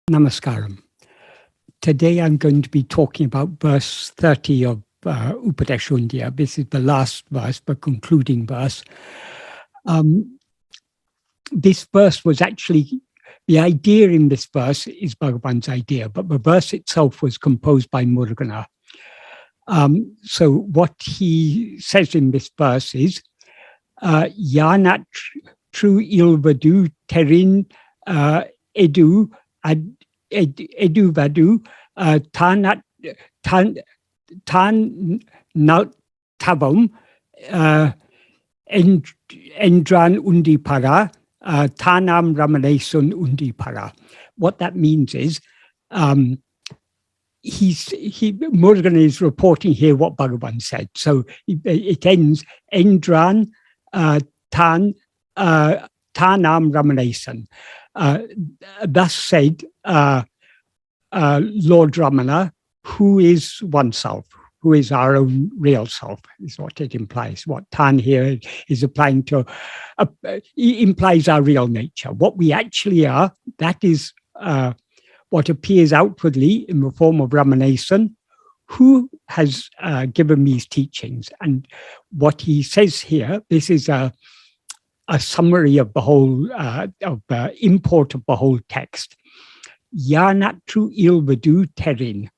Namaskaram. Today I'm going to be talking about verse 30 of Upadēśa Undiyār. This is the last verse, the concluding verse. This verse was actually, the idea in this verse is Bhagavan's idea, but the verse itself was composed by Muruganar. So what he says in this verse is, yāṉaṭ ījlvadu tēriṉ ṇeduvadu tavam eṉṭṛāṉ ṉundīpaṛa tāṉām ramaṇēśaṉ ṇundīpaṛa. What that means is, Murugan is reporting here what Bhagavan said. So it ends, eṇṭṛāṉ tāṉām ramaṇēśaṉ. Thus said Lord Ramana, who is oneself, who is our own real self, is what it implies. What tāṉ here is applying to, implies our real nature. What we actually are, that is what appears outwardly in the form of ramaṇēśaṉ, who has given these teachings. And what he says here, this is a summary of the whole, import of the whole text. Yāṉaṭ ījlvadu tēriṉ.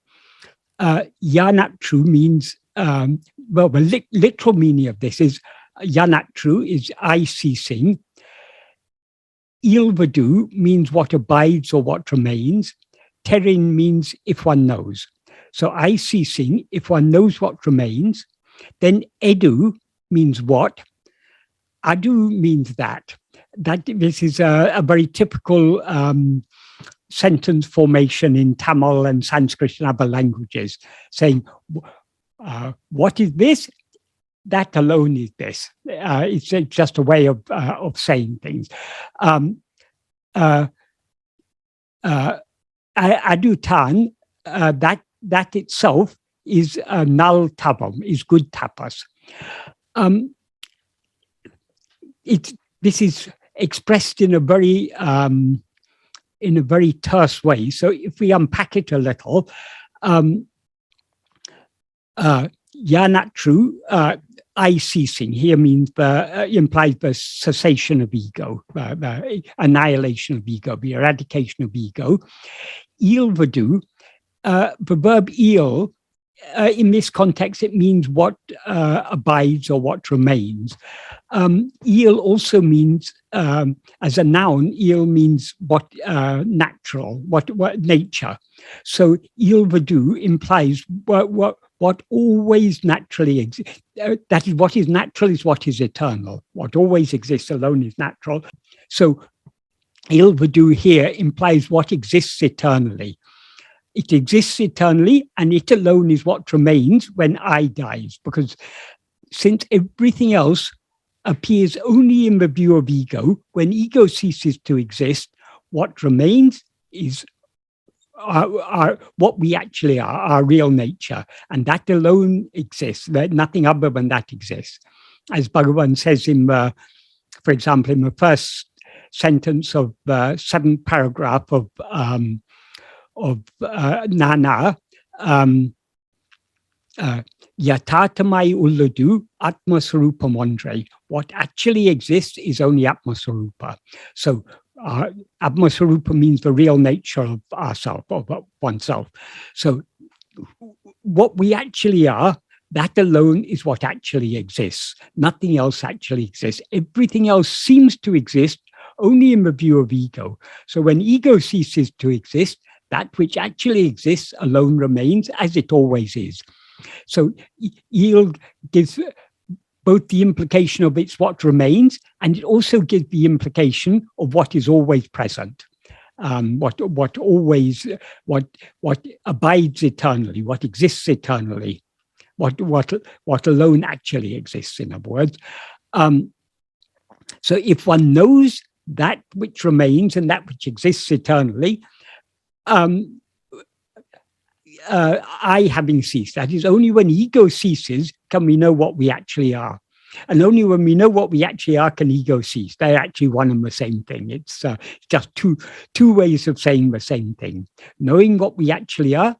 Yāṉaṭ means, well, the literal meaning of this is, yāṉaṭ is I ceasing. Ījlvadu means what abides or what remains. Tēriṉ means if one knows. So I ceasing, if one knows what remains. Then edu means what. Adu means that. This is a very typical sentence formation in Tamil and Sanskrit and other languages, saying, what is this? That alone is this. It's just a way of saying things. Adu-dāṉ, that itself is null tavam, is good tapas. This is expressed in a very terse way. So if we unpack it a little, yāṉaṭ, I ceasing here means implies the cessation of ego, the annihilation of ego, the eradication of ego. Ījlvadu, the verb ījl, in this context, it means what abides or what remains. Ījl also means, as a noun, ījl means what natural, what nature. So ījlvadu implies what always naturally exists. That is, what is natural is what is eternal. What always exists alone is natural. So ījlvadu here implies what exists eternally. It exists eternally, and it alone is what remains when I dies, because since everything else appears only in the view of ego, when ego ceases to exist, what remains is what we actually are, our real nature, and that alone exists. Nothing other than that exists. As Bhagavan says in, for example, in the first sentence of the seventh paragraph of Nana, yatātamai uḷḷadu atmasarupam andre. What actually exists is only atmasarupa. So atmasarupa means the real nature of ourself, of oneself. So what we actually are, that alone is what actually exists. Nothing else actually exists. Everything else seems to exist only in the view of ego. So when ego ceases to exist, that which actually exists alone remains, as it always is. So ījl gives both the implication of it's what remains, and it also gives the implication of what is always present, what abides eternally, what exists eternally, what alone actually exists, in other words. So if one knows that which remains and that which exists eternally, I having ceased, that is, only when ego ceases can we know what we actually are. And only when we know what we actually are can ego cease. They're actually one and the same thing. It's just two ways of saying the same thing. Knowing what we actually are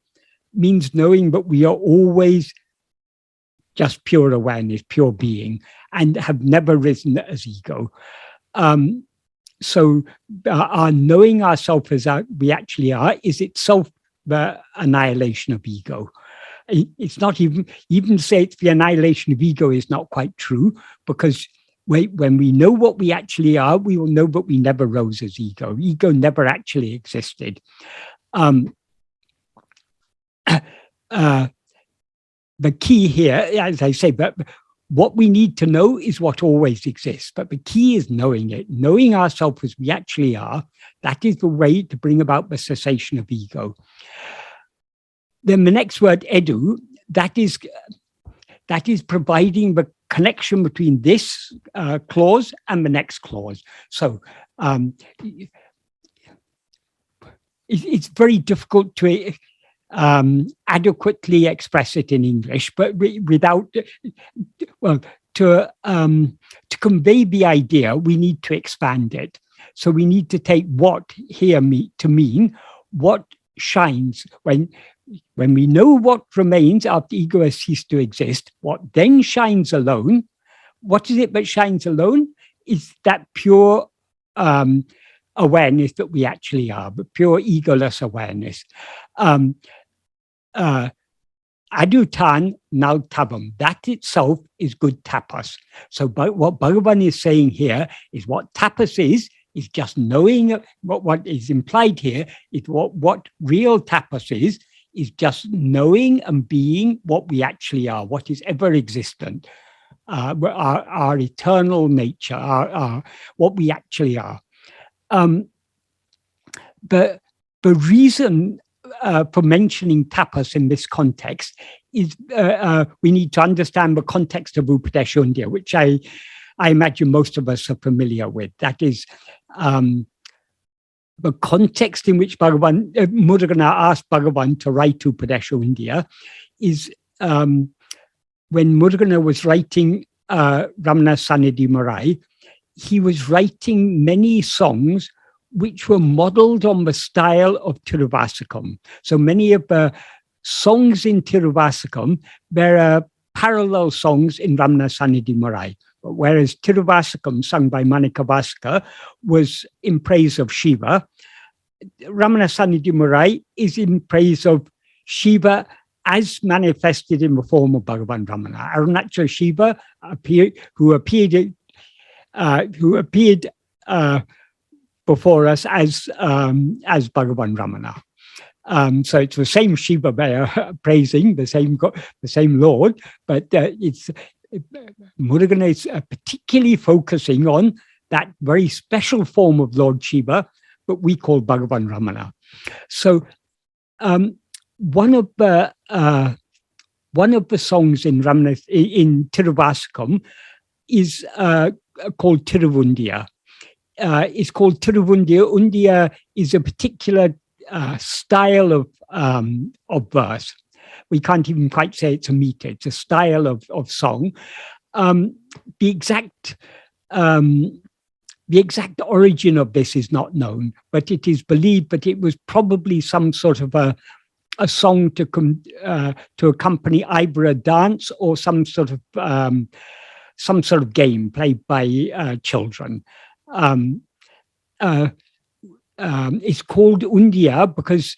means knowing that we are always just pure awareness, pure being, and have never risen as ego. So our knowing ourselves as we actually are is itself the annihilation of ego. It's not even say it's the annihilation of ego is not quite true, because when we know what we actually are, we will know that we never rose as ego. Ego never actually existed. The key here, as I say, but what we need to know is what always exists. But the key is knowing it, knowing ourselves as we actually are. That is the way to bring about the cessation of ego. Then the next word, edu, that is providing the connection between this clause and the next clause. So it's very difficult to adequately express it in English, but without, well, to convey the idea, we need to expand it. So we need to take what here to mean what shines when we know what remains after ego has ceased to exist. What then shines alone? What is it that shines alone? Is that pure awareness that we actually are, but pure egoless awareness. Adu-dāṉ now tavam. That itself is good tapas. So what Bhagavan is saying here is what tapas is just knowing what is implied here is what real tapas is just knowing and being what we actually are, what is ever existent, our eternal nature, our what we actually are. The reason for mentioning tapas in this context is we need to understand the context of Upadēśa Undiyār, which I imagine most of us are familiar with. That is the context in which Bhagavan, Murugan asked Bhagavan to write Upadēśa Undiyār is when Murugan was writing Ramaṇēśaṉ, he was writing many songs which were modeled on the style of Tiruvāsakam. So many of the songs in Tiruvāsakam, there are parallel songs in Ramaṇēśaṉ. Whereas Tiruvāsakam, sung by Manika Vācaka, was in praise of Shiva, Ramaṇēśaṉ is in praise of Shiva as manifested in the form of Bhagavan Ramana. Arunachala Shiva who appeared before us as Bhagavan Ramana. So it's the same Shiva they are praising, the same Lord, but it's Murugan is particularly focusing on that very special form of Lord Shiva, but we call Bhagavan Ramana. So one of the songs in Tiruvāsakam is called Tiruvundiyār. It's called Tiruvundiyār. Undiyār is a particular style of verse. We can't even quite say it's a meter. It's a style of song. The exact origin of this is not known, but it is believed that it was probably some sort of a song to accompany either a dance or some sort of game played by children. It's called Undiyār because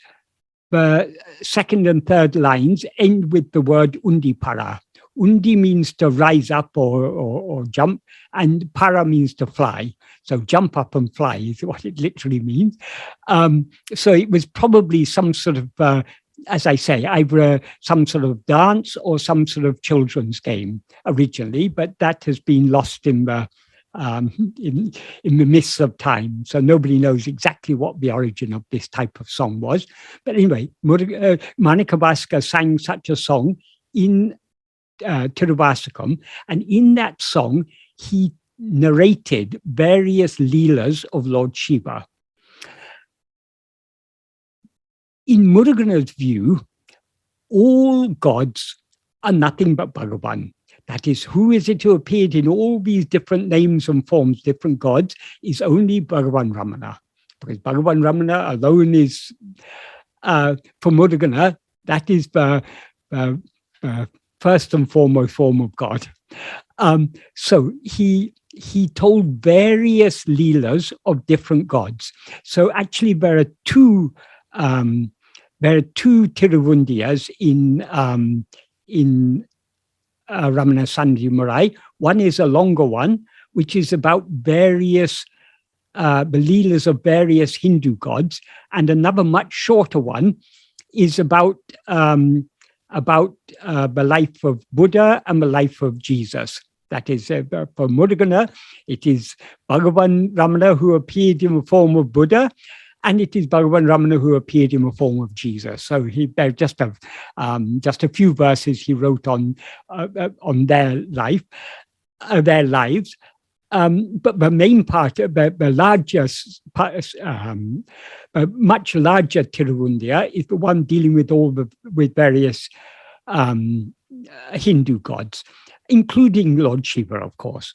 the second and third lines end with the word ṉundīpaṛa. Undi means to rise up or jump, and para means to fly. So jump up and fly is what it literally means. So it was probably some sort of, as I say, either some sort of dance or some sort of children's game originally, but that has been lost in the mists of time. So nobody knows exactly what the origin of this type of song was. But anyway, Manika Vācaka sang such a song in Tiruvāsakam, and in that song, he narrated various leelas of Lord Shiva. In Murugan's view, all gods are nothing but Bhagavan. That is, who is it who appeared in all these different names and forms, different gods, is only Bhagavan Ramana. Because Bhagavan Ramana alone is, for Murugan, that is the first and foremost form of God. So he told various leelas of different gods. So actually there are two tiruvundiyars in Ramana Sandhi. One is a longer one, which is about various the leelas of various Hindu gods, and another much shorter one is about the life of Buddha and the life of Jesus. That is, for Murugan, it is Bhagavan Ramana who appeared in the form of Buddha, and it is Bhagavan Ramana who appeared in the form of Jesus. So there just a few verses he wrote on their life, their lives. But the main part, the largest, much larger Tiruvundiyar is the one dealing with various Hindu gods, including Lord Shiva, of course.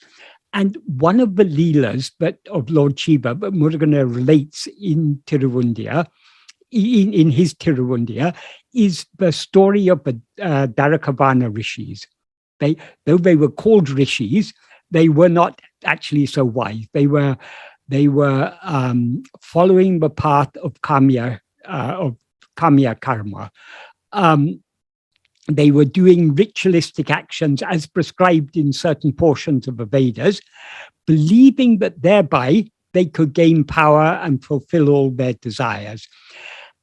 And one of the leelas of Lord Shiva that Murugan relates in Tiruvundiyar, in his Tiruvundiyar, is the story of the Dvarakavana rishis. Though they were called rishis, they were not actually so wise. They were following the path of kamya karma. They were doing ritualistic actions as prescribed in certain portions of the Vedas, believing that thereby they could gain power and fulfill all their desires.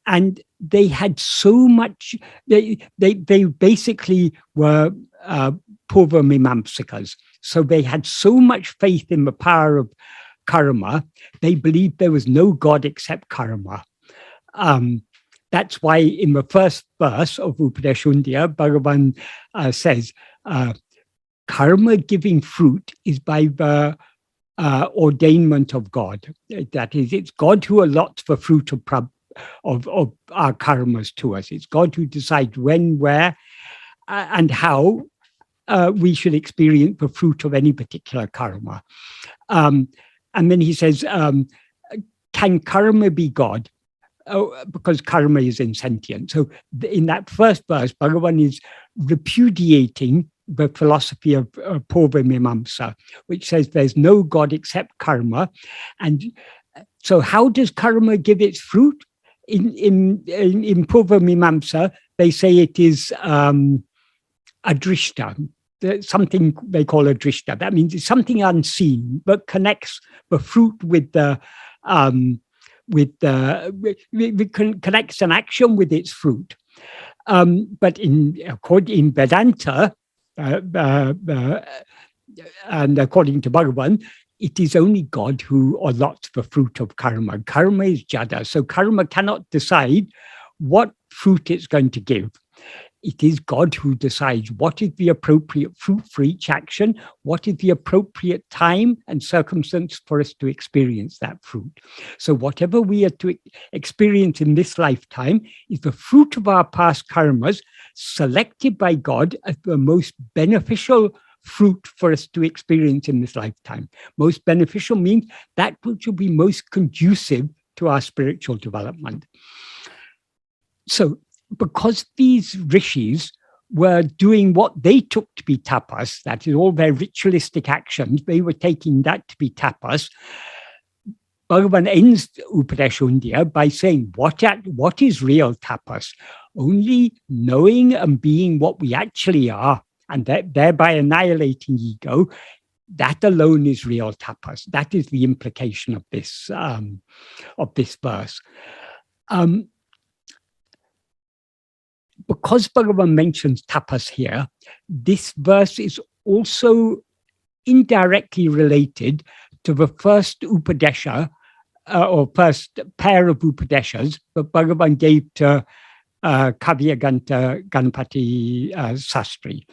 And they had so much, they basically were Purva Mimamsikas. So they had so much faith in the power of karma, they believed there was no God except karma. That's why in the first verse of Upadēśa Undiyār, Bhagavan says, karma giving fruit is by the ordainment of God. That is, it's God who allots the fruit of our karmas to us. It's God who decides when, where, and how we should experience the fruit of any particular karma. And then he says, can karma be God? Because karma is insentient. So in that first verse, Bhagavan is repudiating the philosophy of Purva Mimamsa, which says there's no God except karma. And so how does karma give its fruit? In Purva Mimamsa, they say it is adrishta, something they call adrishta. That means it's something unseen, but connects the fruit with the connects an action with its fruit. But in Vedanta, and according to Bhagavan, it is only God who allots the fruit of karma. Karma is jada, so karma cannot decide what fruit it's going to give. It is God who decides what is the appropriate fruit for each action, what is the appropriate time and circumstance for us to experience that fruit. So whatever we are to experience in this lifetime is the fruit of our past karmas selected by God as the most beneficial fruit for us to experience in this lifetime. Most beneficial means that which will be most conducive to our spiritual development. So because these rishis were doing what they took to be tapas, that is all their ritualistic actions, they were taking that to be tapas. Bhagavan ends Upadēśa Undiyār by saying, what is real tapas? Only knowing and being what we actually are, and thereby annihilating ego, that alone is real tapas. That is the implication of this verse. Because Bhagavan mentions tapas here, this verse is also indirectly related to the first Upadēśa, or first pair of Upadēśas that Bhagavan gave to Kavyaganta Ganapati Sastri.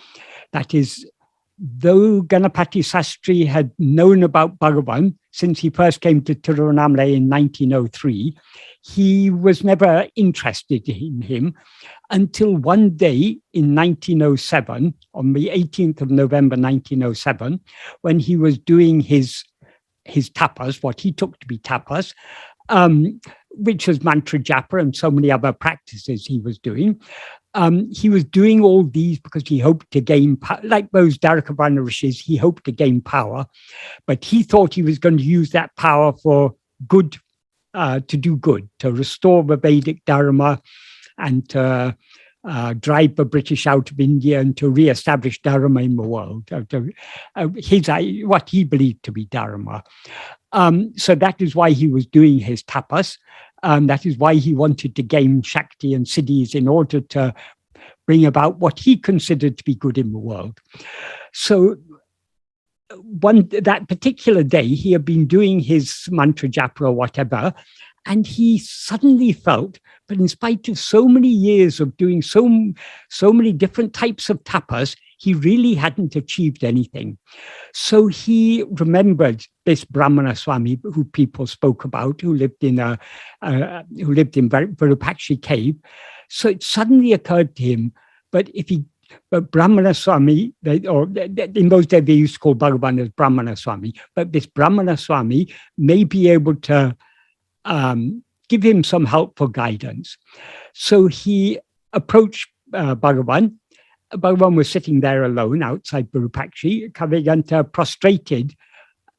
That is, though Ganapati Sastri had known about Bhagavan since he first came to Tirunamala in 1903, he was never interested in him until one day in 1907, on the 18th of November 1907, when he was doing his tapas, what he took to be tapas, which was mantra japa and so many other practices he was doing. He was doing all these because he hoped to gain power. Like those Dharukavana rishis, he hoped to gain power, but he thought he was going to use that power for good, to do good, to restore the Vedic Dharma and to drive the British out of India and to re-establish Dharma in the world, what he believed to be Dharma. So that is why he was doing his tapas. That is why he wanted to gain Shakti and Siddhis in order to bring about what he considered to be good in the world. So that particular day, he had been doing his mantra japa or whatever, and he suddenly felt that in spite of so many years of doing so many different types of tapas, he really hadn't achieved anything. So he remembered this Brahmana Swami who people spoke about, who lived in Virupaksha cave. So it suddenly occurred to him, but Brahmana Swami, in those days they used to call Bhagavan as Brahmana Swami, but this Brahmana Swami may be able to give him some helpful guidance. So he approached Bhagavan. Bhagavan was sitting there alone outside Virupaksha. Kaviganta prostrated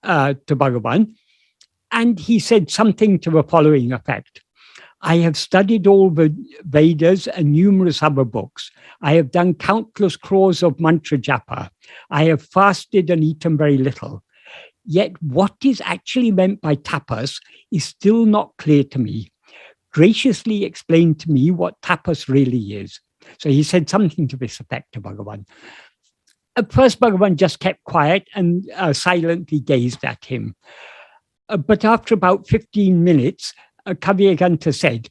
to Bhagavan, and he said something to the following effect. I have studied all the Vedas and numerous other books. I have done countless crores of mantra japa. I have fasted and eaten very little. Yet what is actually meant by tapas is still not clear to me. Graciously explain to me what tapas really is. So he said something to this effect to Bhagavan. At first, Bhagavan just kept quiet and silently gazed at him. But after about 15 minutes, Kavyaganta said,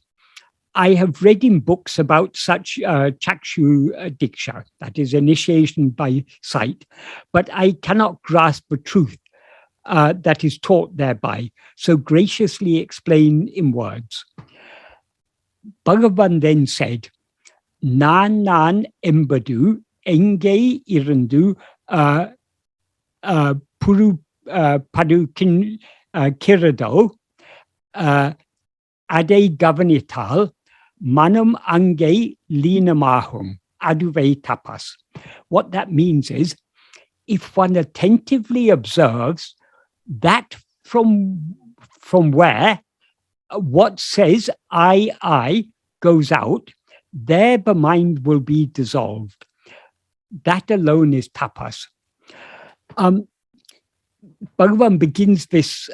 I have read in books about such chakshu diksha, that is initiation by sight, but I cannot grasp the truth that is taught thereby. So graciously explain in words. Bhagavan then said, ṇāṇ embadu enge irandu puru padu kirado ade govanital manam ange linamahum aduve tapas. What that means is, if one attentively observes that from where what says I goes out, there the mind will be dissolved. That alone is tapas. Bhagavan begins this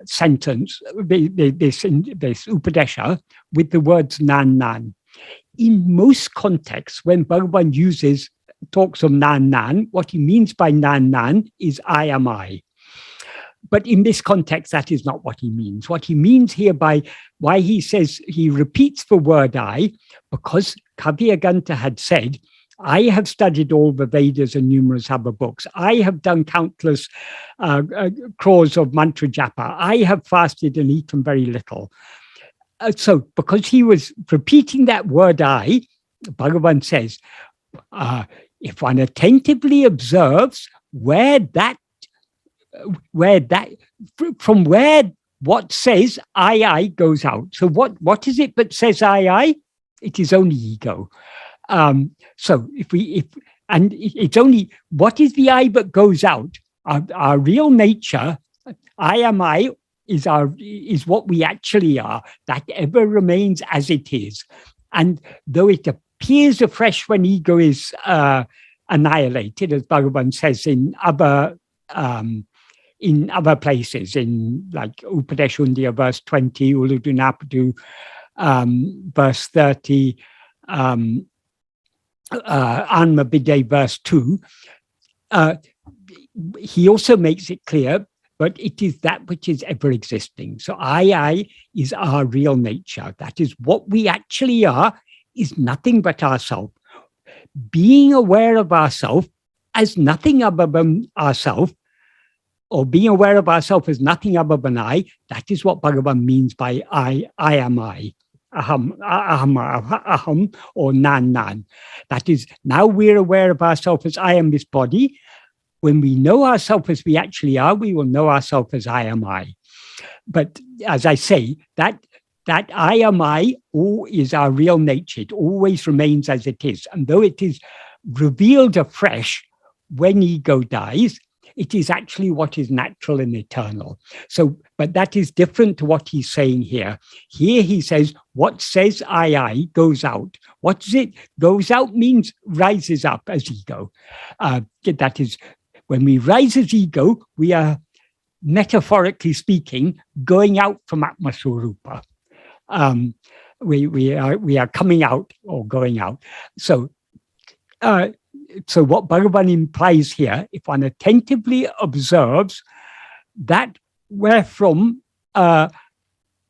sentence, this Upadēśa, with the words ṇāṇ. In most contexts, when Bhagavan talks of ṇāṇ, what he means by ṇāṇ is I am I. But in this context, that is not what he means. What he means here by why he says, he repeats the word I, because Kavyaganta had said, I have studied all the Vedas and numerous other books. I have done countless crores of mantra japa. I have fasted and eaten very little. So because he was repeating that word I, Bhagavan says, if one attentively observes from where what says I goes out. So what is it that says I? It is only ego. So it's only what is the I that goes out. Our real nature, I am I, is what we actually are. That ever remains as it is. And though it appears afresh when ego is annihilated, as Bhagavan says in other places, in like Upadēśa Undiyār verse 20, Uḷḷadu Nāṛpadu verse 30, Anma Bide verse 2, he also makes it clear, but it is that which is ever existing. So I is our real nature. That is what we actually are, is nothing but ourself. Being aware of ourself as nothing other than ourself, or being aware of ourselves as nothing other than I, that is what Bhagavan means by I am I. Aham, or nan. That is, now we're aware of ourselves as I am this body. When we know ourselves as we actually are, we will know ourselves as I am I. But as I say, that I am I is our real nature. It always remains as it is. And though it is revealed afresh when ego dies, it is actually what is natural and eternal. So, but that is different to what he's saying here. Here he says, what says I goes out. What does it? Goes out means rises up as ego. That is, when we rise as ego, we are, metaphorically speaking, going out from Atmaswarupa. We are coming out or going out. So what Bhagavan implies here, if one attentively observes that wherefrom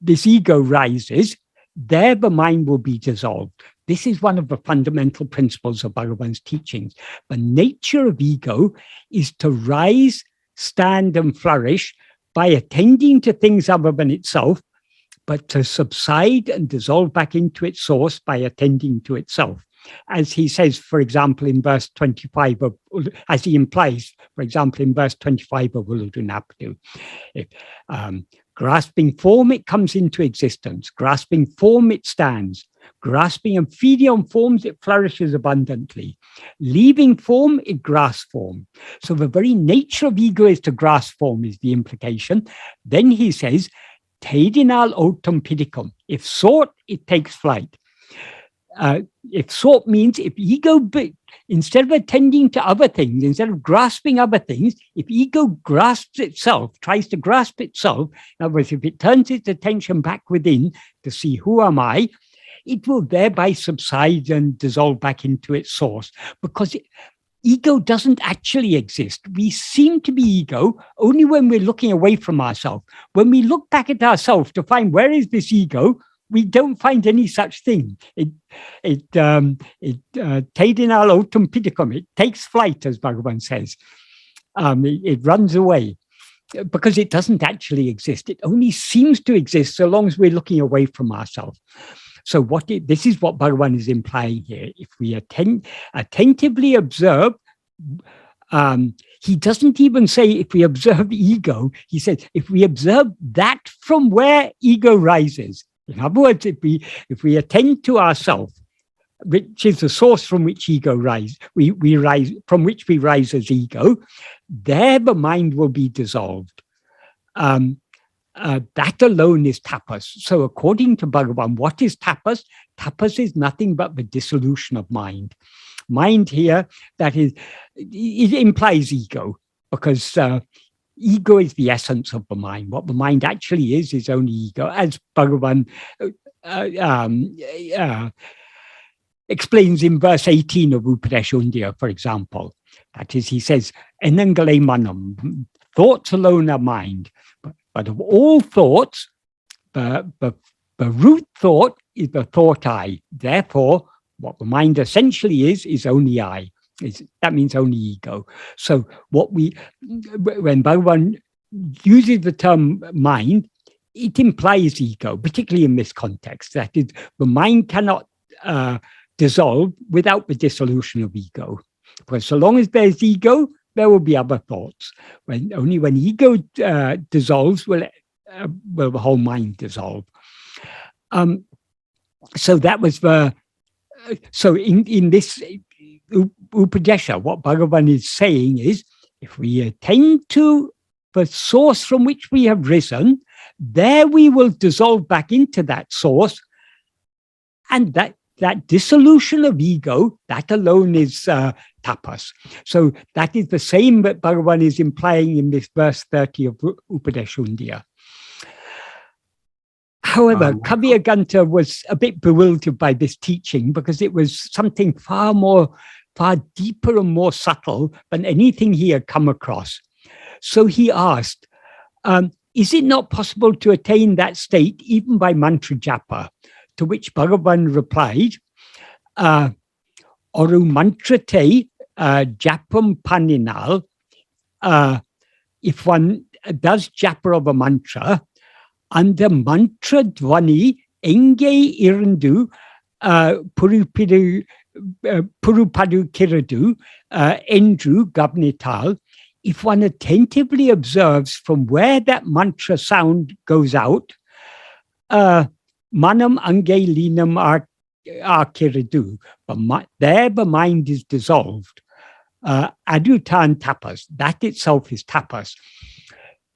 this ego rises, there the mind will be dissolved. This is one of the fundamental principles of Bhagavan's teachings. The nature of ego is to rise, stand, and flourish by attending to things other than itself, but to subside and dissolve back into its source by attending to itself. As he says, for example, in verse 25 of, as he implies, for example, in verse 25 of Uḷḷadu Nāṛpadu, grasping form, it comes into existence. Grasping form, it stands. Grasping and feeding on forms, it flourishes abundantly. Leaving form, it grasps form. So the very nature of ego is to grasp form, is the implication. Then he says, tēriṇ autam pidikam. If sought, it takes flight. If sought means if ego, instead of attending to other things, instead of grasping other things, if ego grasps itself, tries to grasp itself, in other words, if it turns its attention back within to see who am I, it will thereby subside and dissolve back into its source, because ego doesn't actually exist. We seem to be ego only when we're looking away from ourselves. When we look back at ourselves to find where is this ego, we don't find any such thing. Tēriṇ autam pidikam. It takes flight, as Bhagavan says. It runs away because it doesn't actually exist. It only seems to exist so long as we're looking away from ourselves. So this is what Bhagavan is implying here. If we attentively observe, he doesn't even say if we observe ego. He says if we observe that from where ego rises. In other words, if we attend to ourselves, which is the source from which ego rise, we rise, from which we rise as ego, there the mind will be dissolved. That alone is tapas. So according to Bhagavan, what is tapas? Tapas is nothing but the dissolution of mind. Mind here, that is, it implies ego, because ego is the essence of the mind. What the mind actually is only ego, as Bhagavan explains in verse 18 of Upadēśa Undiyār, for example. That is, he says, enangale manam, thoughts alone are mind. But of all thoughts, the root thought is the thought I. Therefore, what the mind essentially is only I. That means only ego. So when Bhagavan uses the term mind, it implies ego, particularly in this context. That is, the mind cannot dissolve without the dissolution of ego. Because so long as there's ego, there will be other thoughts. Only when ego dissolves will the whole mind dissolve. So that was so in this Upadēśa, what Bhagavan is saying is, if we attend to the source from which we have risen, there we will dissolve back into that source, and that dissolution of ego, that alone is tapas. So that is the same that Bhagavan is implying in this verse 30 of Upadēśa Undiyār. However, Kaviraganta was a bit bewildered by this teaching because it was something far deeper and more subtle than anything he had come across. So he asked, is it not possible to attain that state even by mantra japa? To which Bhagavan replied, Oru mantra te japam paninal if one does japa of a mantra, under mantra dvani enge irandu purupadu kiradu endru gavnital, if one attentively observes from where that mantra sound goes out, manam ange linam kiradu, there the mind is dissolved. Adu-dāṉ tapas, that itself is tapas.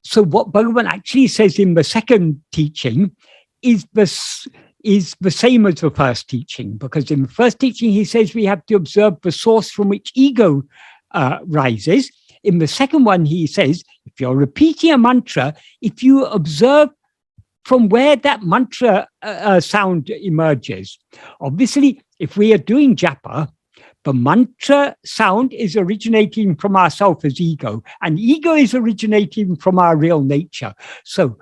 So what Bhagavan actually says in the second teaching is the same as the first teaching, because in the first teaching he says we have to observe the source from which ego rises. In the second one he says, if you're repeating a mantra, if you observe from where that mantra sound emerges. Obviously, if we are doing japa, the mantra sound is originating from ourself as ego, and ego is originating from our real nature. So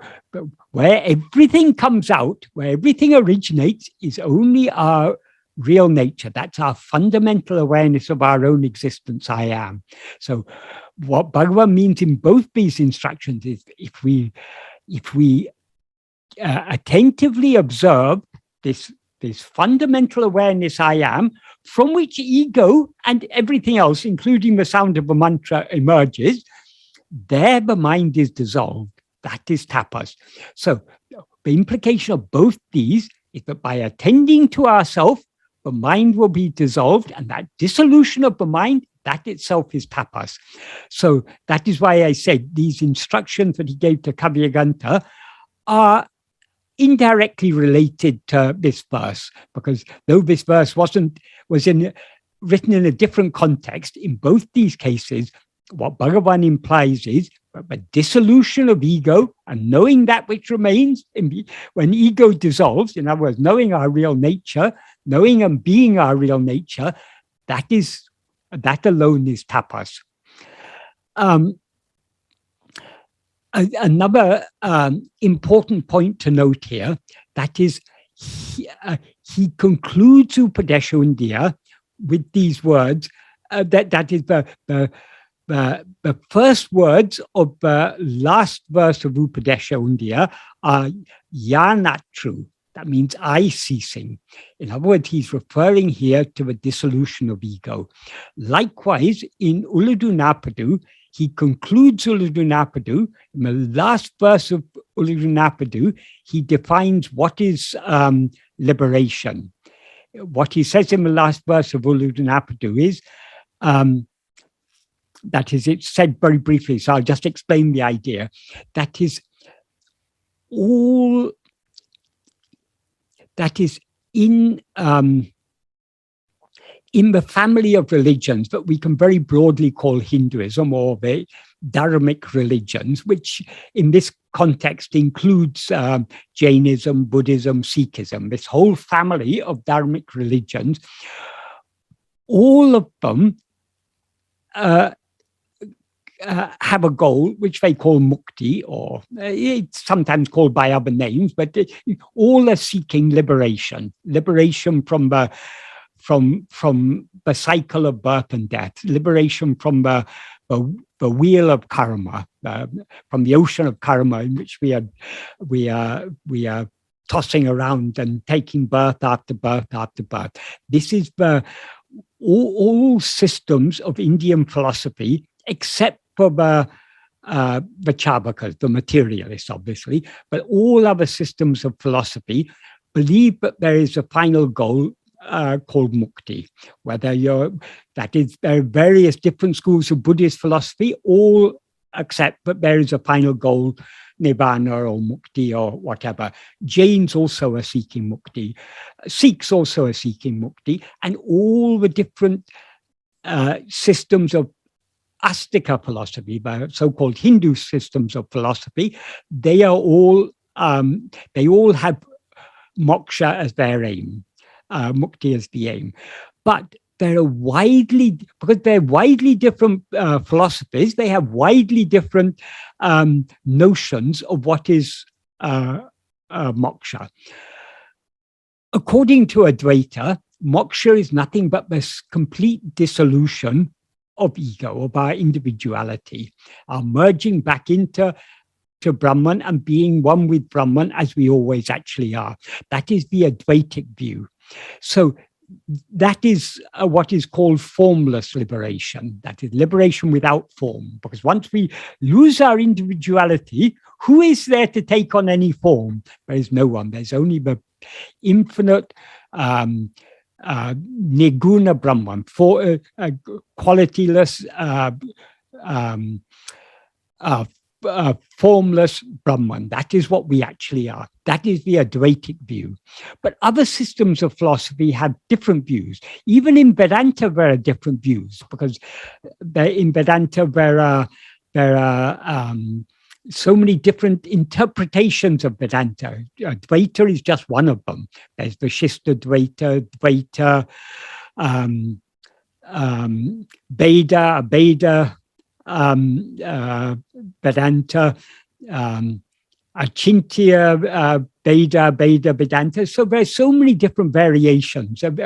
where everything comes out, where everything originates, is only our real nature. That's our fundamental awareness of our own existence, I am. So what Bhagavan means in both these instructions is if we attentively observe this fundamental awareness, I am, from which ego and everything else, including the sound of a mantra, emerges, there the mind is dissolved. That is tapas. So the implication of both these is that by attending to ourself, the mind will be dissolved, and that dissolution of the mind, that itself is tapas. So that is why I said these instructions that he gave to Kavyaganta are indirectly related to this verse, because though this verse was written in a different context, in both these cases, what Bhagavan implies is the dissolution of ego and knowing that which remains when ego dissolves, in other words, knowing our real nature, knowing and being our real nature, that alone is tapas. Another important point to note here, that is, he concludes Upadēśa Undiyār with these words, that is the first words of the last verse of Upadēśa Undiyār are yāṉaṭu, that means I ceasing. In other words, he's referring here to the dissolution of ego. Likewise, in Uḷḷadu Nāṛpadu, he concludes Uḷḷadu Nāṛpadu. In the last verse of Uḷḷadu Nāṛpadu, he defines what is liberation. What he says in the last verse of Uḷḷadu Nāṛpadu is, that is, it's said very briefly, so I'll just explain the idea. That is, all that is in the family of religions that we can very broadly call Hinduism or the dharmic religions, which in this context includes Jainism, Buddhism, Sikhism, this whole family of dharmic religions, all of them have a goal which they call mukti, or it's sometimes called by other names, but all are seeking liberation from the cycle of birth and death, liberation from the wheel of karma, from the ocean of karma in which we are tossing around and taking birth after birth after birth. This is all systems of Indian philosophy, except for the Charvakas, the materialists, obviously, but all other systems of philosophy believe that there is a final goal called mukti. There are various different schools of Buddhist philosophy, all accept that there is a final goal, nirvana or mukti or whatever. Jains also are seeking mukti. Sikhs also are seeking mukti, and all the different systems of Astika philosophy, the so-called Hindu systems of philosophy, they all have moksha as their aim, mukti as the aim. But because they're widely different philosophies, they have widely different notions of what is moksha. According to Advaita, moksha is nothing but this complete dissolution of ego, of our individuality, our merging back into Brahman and being one with Brahman as we always actually are. That is the Advaitic view. So that is what is called formless liberation. That is liberation without form. Because once we lose our individuality, who is there to take on any form? There is no one. There's only the infinite nirguna Brahman, qualityless, formless Brahman. That is what we actually are. That is the Advaitic view. But other systems of philosophy have different views. Even in Vedanta, there are different views, because in Vedanta there are so many different interpretations of Vedanta. Advaita is just one of them. There's Vishistadvaita, Dvaita, Bheda, Vedanta, Achintya, Bheda, Vedanta. So there's so many different variations of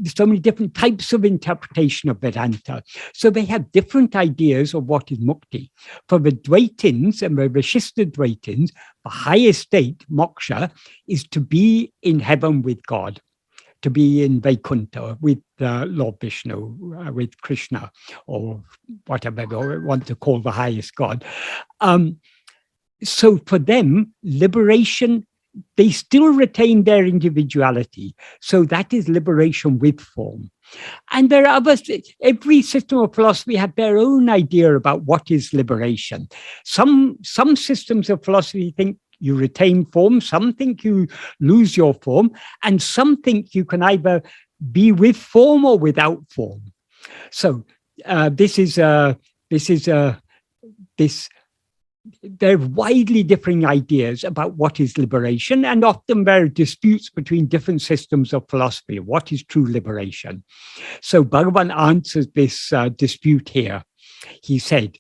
so many different types of interpretation of Vedanta. So they have different ideas of what is mukti. For the Dvaitins and the Vishistadvaitins, the highest state, moksha, is to be in heaven with God, to be in Vaikuntha with Lord Vishnu, with Krishna, or whatever you want to call the highest God. So for them, liberation, they still retain their individuality. So that is liberation with form. And there are others. Every system of philosophy have their own idea about what is liberation. Some systems of philosophy think you retain form, some think you lose your form, and some think you can either be with form or without form. So there are widely differing ideas about what is liberation, and often there are disputes between different systems of philosophy. What is true liberation? So Bhagavan answers this dispute here. He said,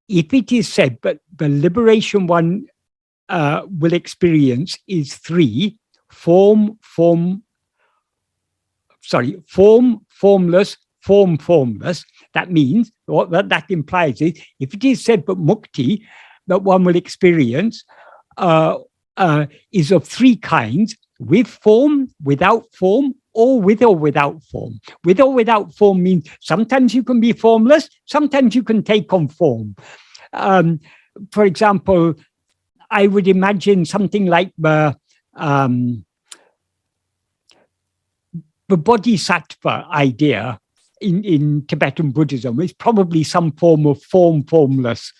if it is said, but the liberation one will experience is three: form, formless, formless. That means, what that implies is, if it is said but mukti, that one will experience, is of three kinds: with form, without form, or without form. With or without form means sometimes you can be formless, sometimes you can take on form. For example, I would imagine something like the bodhisattva idea in Tibetan Buddhism is probably some form of formless.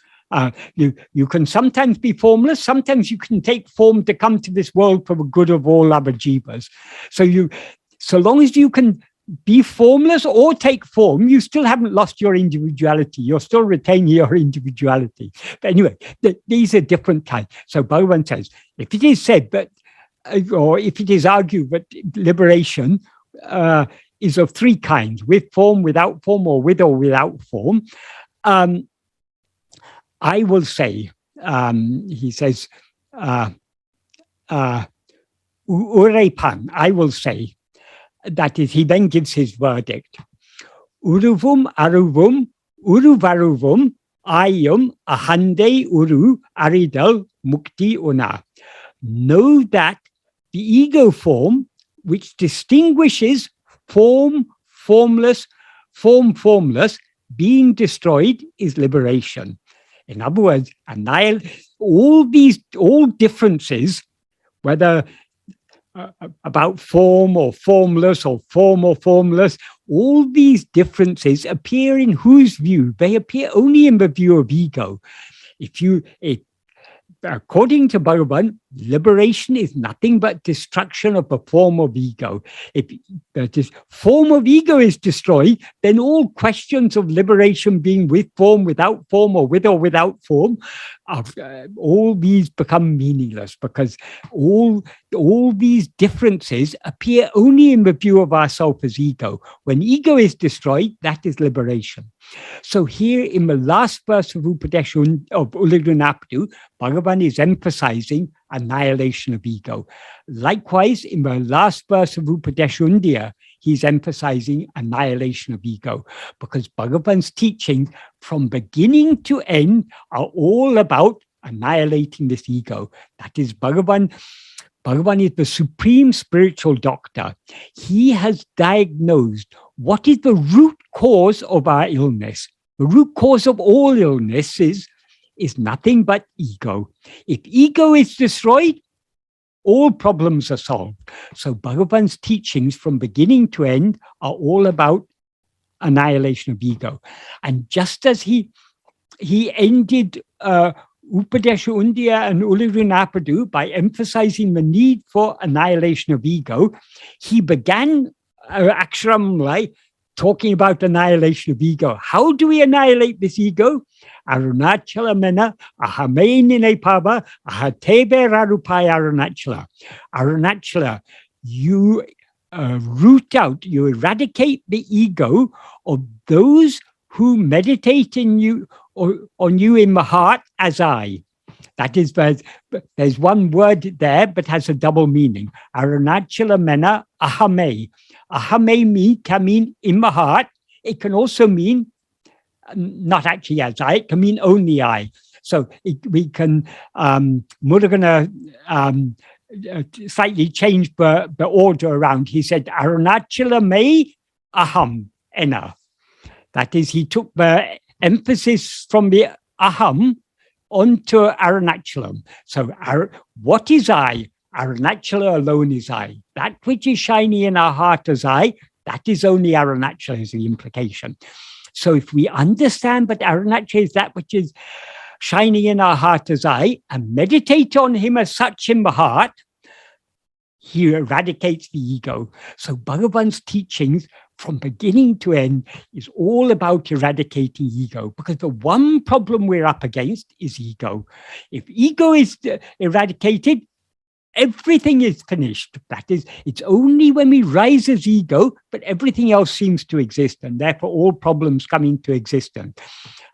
You can sometimes be formless, sometimes you can take form to come to this world for the good of all other jivas. So long as you can be formless or take form, you still haven't lost your individuality. You're still retaining your individuality. But anyway, these are different kinds. So Bhagavan says, if it is said that, or if it is argued that liberation is of three kinds: with form, without form, or without form, I will say, he says, Urepan, I will say, that is, he then gives his verdict. Uruvum aruvum, uruvaruvum, ayum ahande uru aridal mukti una. Know that the ego form, which distinguishes form, formless, formless, being destroyed, is liberation. In other words, all differences, whether about form or formless, or form or formless, all these differences appear in whose view? They appear only in the view of ego. According to Bhagavan, liberation is nothing but destruction of the form of ego. If the form of ego is destroyed, then all questions of liberation being with form, without form, or without form, all these become meaningless, because all these differences appear only in the view of ourself as ego. When ego is destroyed, that is liberation. So here in the last verse of Upadēśa of Uḷḷadu Nāṛpadu, Bhagavan is emphasizing annihilation of ego. Likewise, in the last verse of Upadēśa Undiyār, he's emphasizing annihilation of ego, because Bhagavan's teachings from beginning to end are all about annihilating this ego. That is, Bhagavan is the supreme spiritual doctor. He has diagnosed what is the root cause of our illness. The root cause of all illnesses is nothing but ego. If ego is destroyed, all problems are solved. So Bhagavan's teachings from beginning to end are all about annihilation of ego. And just as he ended Upadēśa Undiyār and Uḷḷadu Nāṛpadu by emphasizing the need for annihilation of ego, he began Aksharam talking about annihilation of ego. How do we annihilate this ego? Arunachala mena ahameine pava ahatebe rarupai arunachala. Arunachala, you root out, you eradicate the ego of those who meditate in you or on you in the heart as I. That is, there's one word there, but has a double meaning. Arunachala mena ahame. Ahame can mean in the heart. It can also mean not actually as I, it can mean only I. So we can, we're going to slightly change the order around. He said, Arunachala me aham ena. That is, he took the emphasis from the aham onto Arunachalam. So what is I? Arunachala alone is I. That which is shiny in our heart as I, that is only Arunachala is the implication. So if we understand that Arunachala is that which is shiny in our heart as I, and meditate on him as such in the heart, he eradicates the ego. So Bhagavan's teachings from beginning to end is all about eradicating ego, because the one problem we're up against is ego. If ego is eradicated, everything is finished. That is, it's only when we rise as ego, but everything else seems to exist, and therefore all problems come into existence.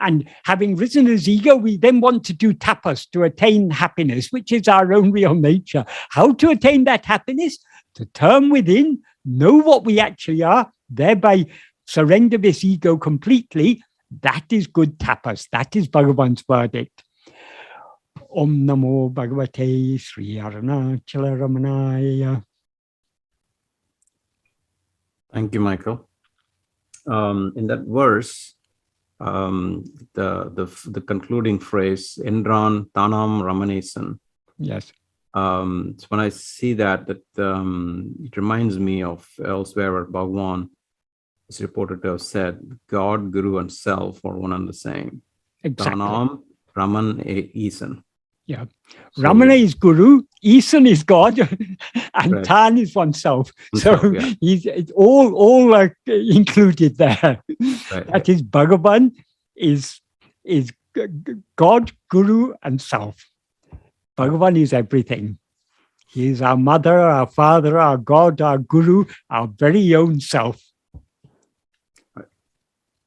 And having risen as ego, we then want to do tapas to attain happiness, which is our own real nature. How to attain that happiness? To turn within, know what we actually are, thereby surrender this ego completely. That is good tapas. That is Bhagavan's verdict. Om Namo Bhagavate Sri Ramana. Thank you, Michael. In that verse, the concluding phrase, eṉṭṛāṉ tāṉām ramaṇēśaṉ. Yes. So when I see that it reminds me of elsewhere where Bhagavan is reported to have said, God, Guru, and Self are one and the same. Exactly. Tāṉām, ramaṇēśaṉ. Yeah. So, Ramana is Guru, Isan is God, and right. Tan is oneself. So yeah. It's all included there. Right. That is, Bhagavan is God, Guru, and Self. Bhagavan is everything. He is our mother, our father, our God, our Guru, our very own self.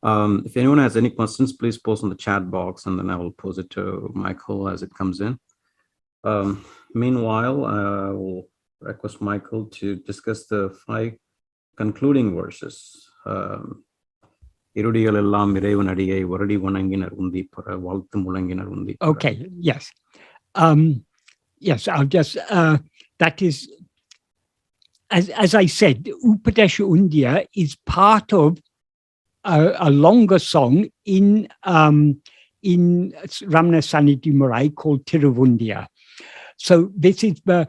If anyone has any questions, please post on the chat box, and then I will pose it to Michael as it comes in. Meanwhile, I will request Michael to discuss the 5 concluding verses. Okay, yes. Yes, I'll just, that is, as I said, Upadēśa Undiyār is part of a longer song in Ramana Center called Tiruvundiyar. So this is the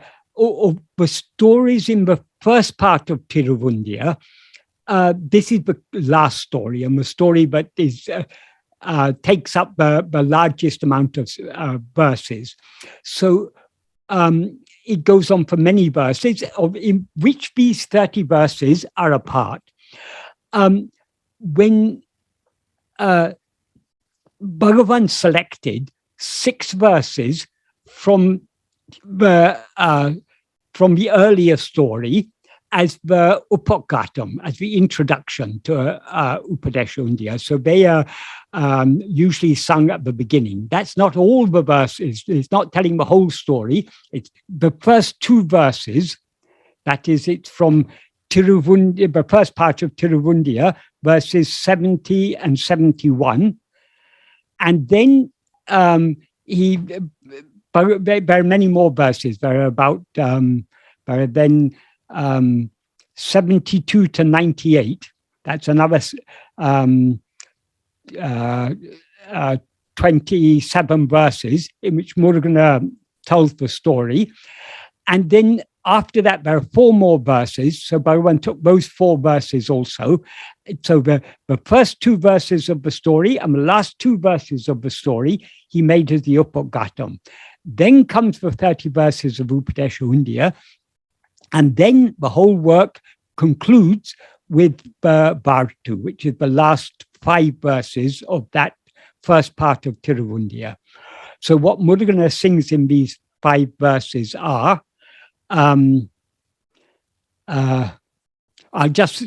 stories in the first part of Tiruvundiyar. This is the last story, and the story that is takes up the largest amount of verses. So it goes on for many verses, in which these 30 verses are a part. When Bhagavan selected 6 verses from the earlier story as the Upokātam, as the introduction to Upadēśa Undiyār. So they are usually sung at the beginning. That's not all the verses. It's not telling the whole story. It's the first 2 verses. That is, it's from the first part of Tiruvundiya, verses 70 and 71. And then there are many more verses. There are about, there are then 72 to 98. That's another 27 verses in which Murugan tells the story. And then after that, there are 4 more verses. So Bhagavan took those 4 verses also. So the first 2 verses of the story and the last 2 verses of the story, he made as the Upadēśa. Then comes the 30 verses of Upadēśa Undiyār. And then the whole work concludes with the Bhartu, which is the last 5 verses of that first part of Tiruvundiya. So what Murugan sings in these 5 verses are, I'll just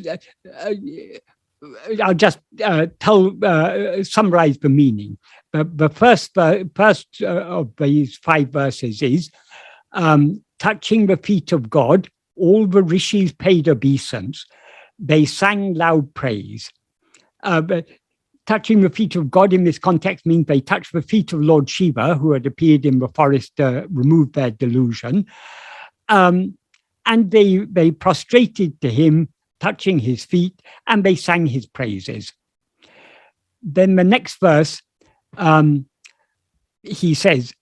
summarize the meaning. The first of these 5 verses is, touching the feet of God, all the rishis paid obeisance. They sang loud praise. Touching the feet of God in this context means they touched the feet of Lord Shiva, who had appeared in the forest to remove their delusion. And they prostrated to him, touching his feet, and they sang his praises. Then the next verse, he says,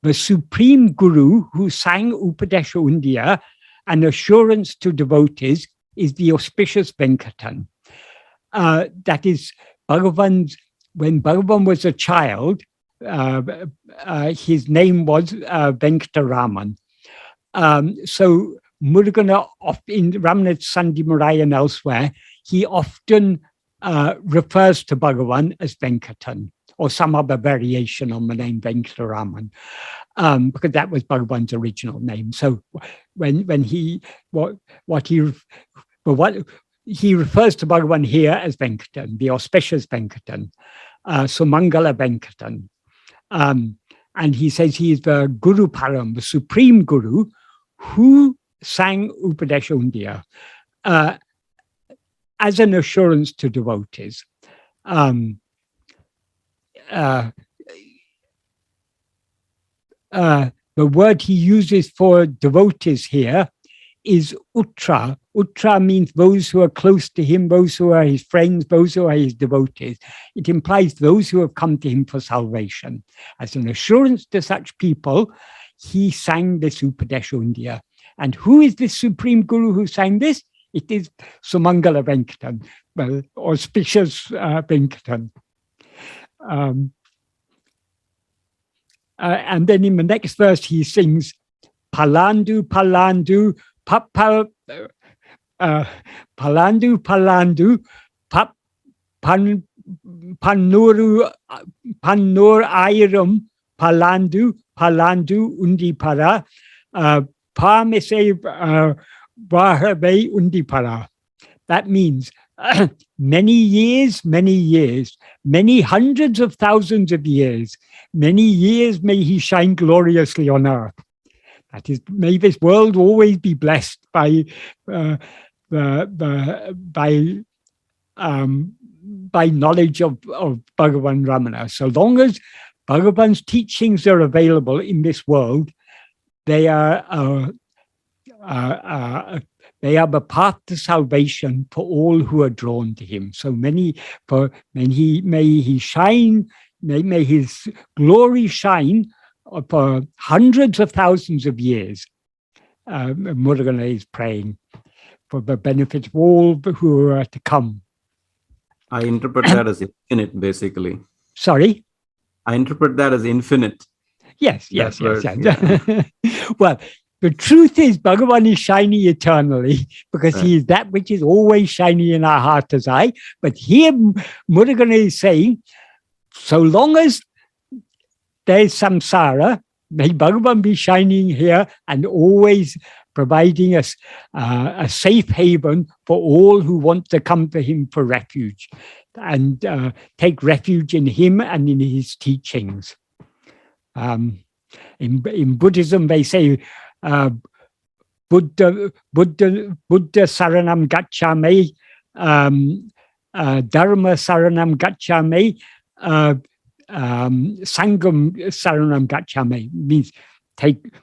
the Supreme Guru who sang Upadēśa Undiyār, an assurance to devotees, is the auspicious Venkatan. That is, when Bhagavan was a child, his name was Venkataraman. So Murugan, in Ramana Center and elsewhere, he often refers to Bhagavan as Venkatan, or some other variation on the name Venkataraman, because that was Bhagavan's original name. So when he refers to Bhagavan here as Venkatan, the auspicious Venkatan, Sumangala Venkatan. And he says he is the Guru Param, the Supreme Guru, who sang Upadēśa Undiyār as an assurance to devotees. The word he uses for devotees here is utra. Utra means those who are close to him, those who are his friends, those who are his devotees. It implies those who have come to him for salvation. As an assurance to such people, he sang this Upadēśa Undiyār. And who is this Supreme Guru who sang this? It is Sumangala Venkatan, well, auspicious Venkatan. And then in the next verse, he sings, Palandu, Palandu, Palandu, Palandu, Panur Airam, Palandu, Palandu, ṉundīpaṛa, Pāmise Vāhavei ṉundīpaṛa. That means many years, many hundreds of thousands of years, many years may he shine gloriously on earth. That is, may this world always be blessed by knowledge of Bhagavan Ramana. So long as Bhagavan's teachings are available in this world, they are the path to salvation for all who are drawn to him. So may he shine, may his glory shine for hundreds of thousands of years. Murugan is praying for the benefit of all who are to come. I interpret that as infinite, basically. Sorry? I interpret that as infinite. Yes. Well, the truth is Bhagavan is shining eternally because he is that which is always shining in our heart as I. But here Murugan is saying, so long as there is samsara, may Bhagavan be shining here and always providing us a safe haven for all who want to come to him for refuge and take refuge in him and in his teachings. In Buddhism, they say, Buddha saranam gacchami, Dharma saranam gacchami, Sangam saranam gacchami. Means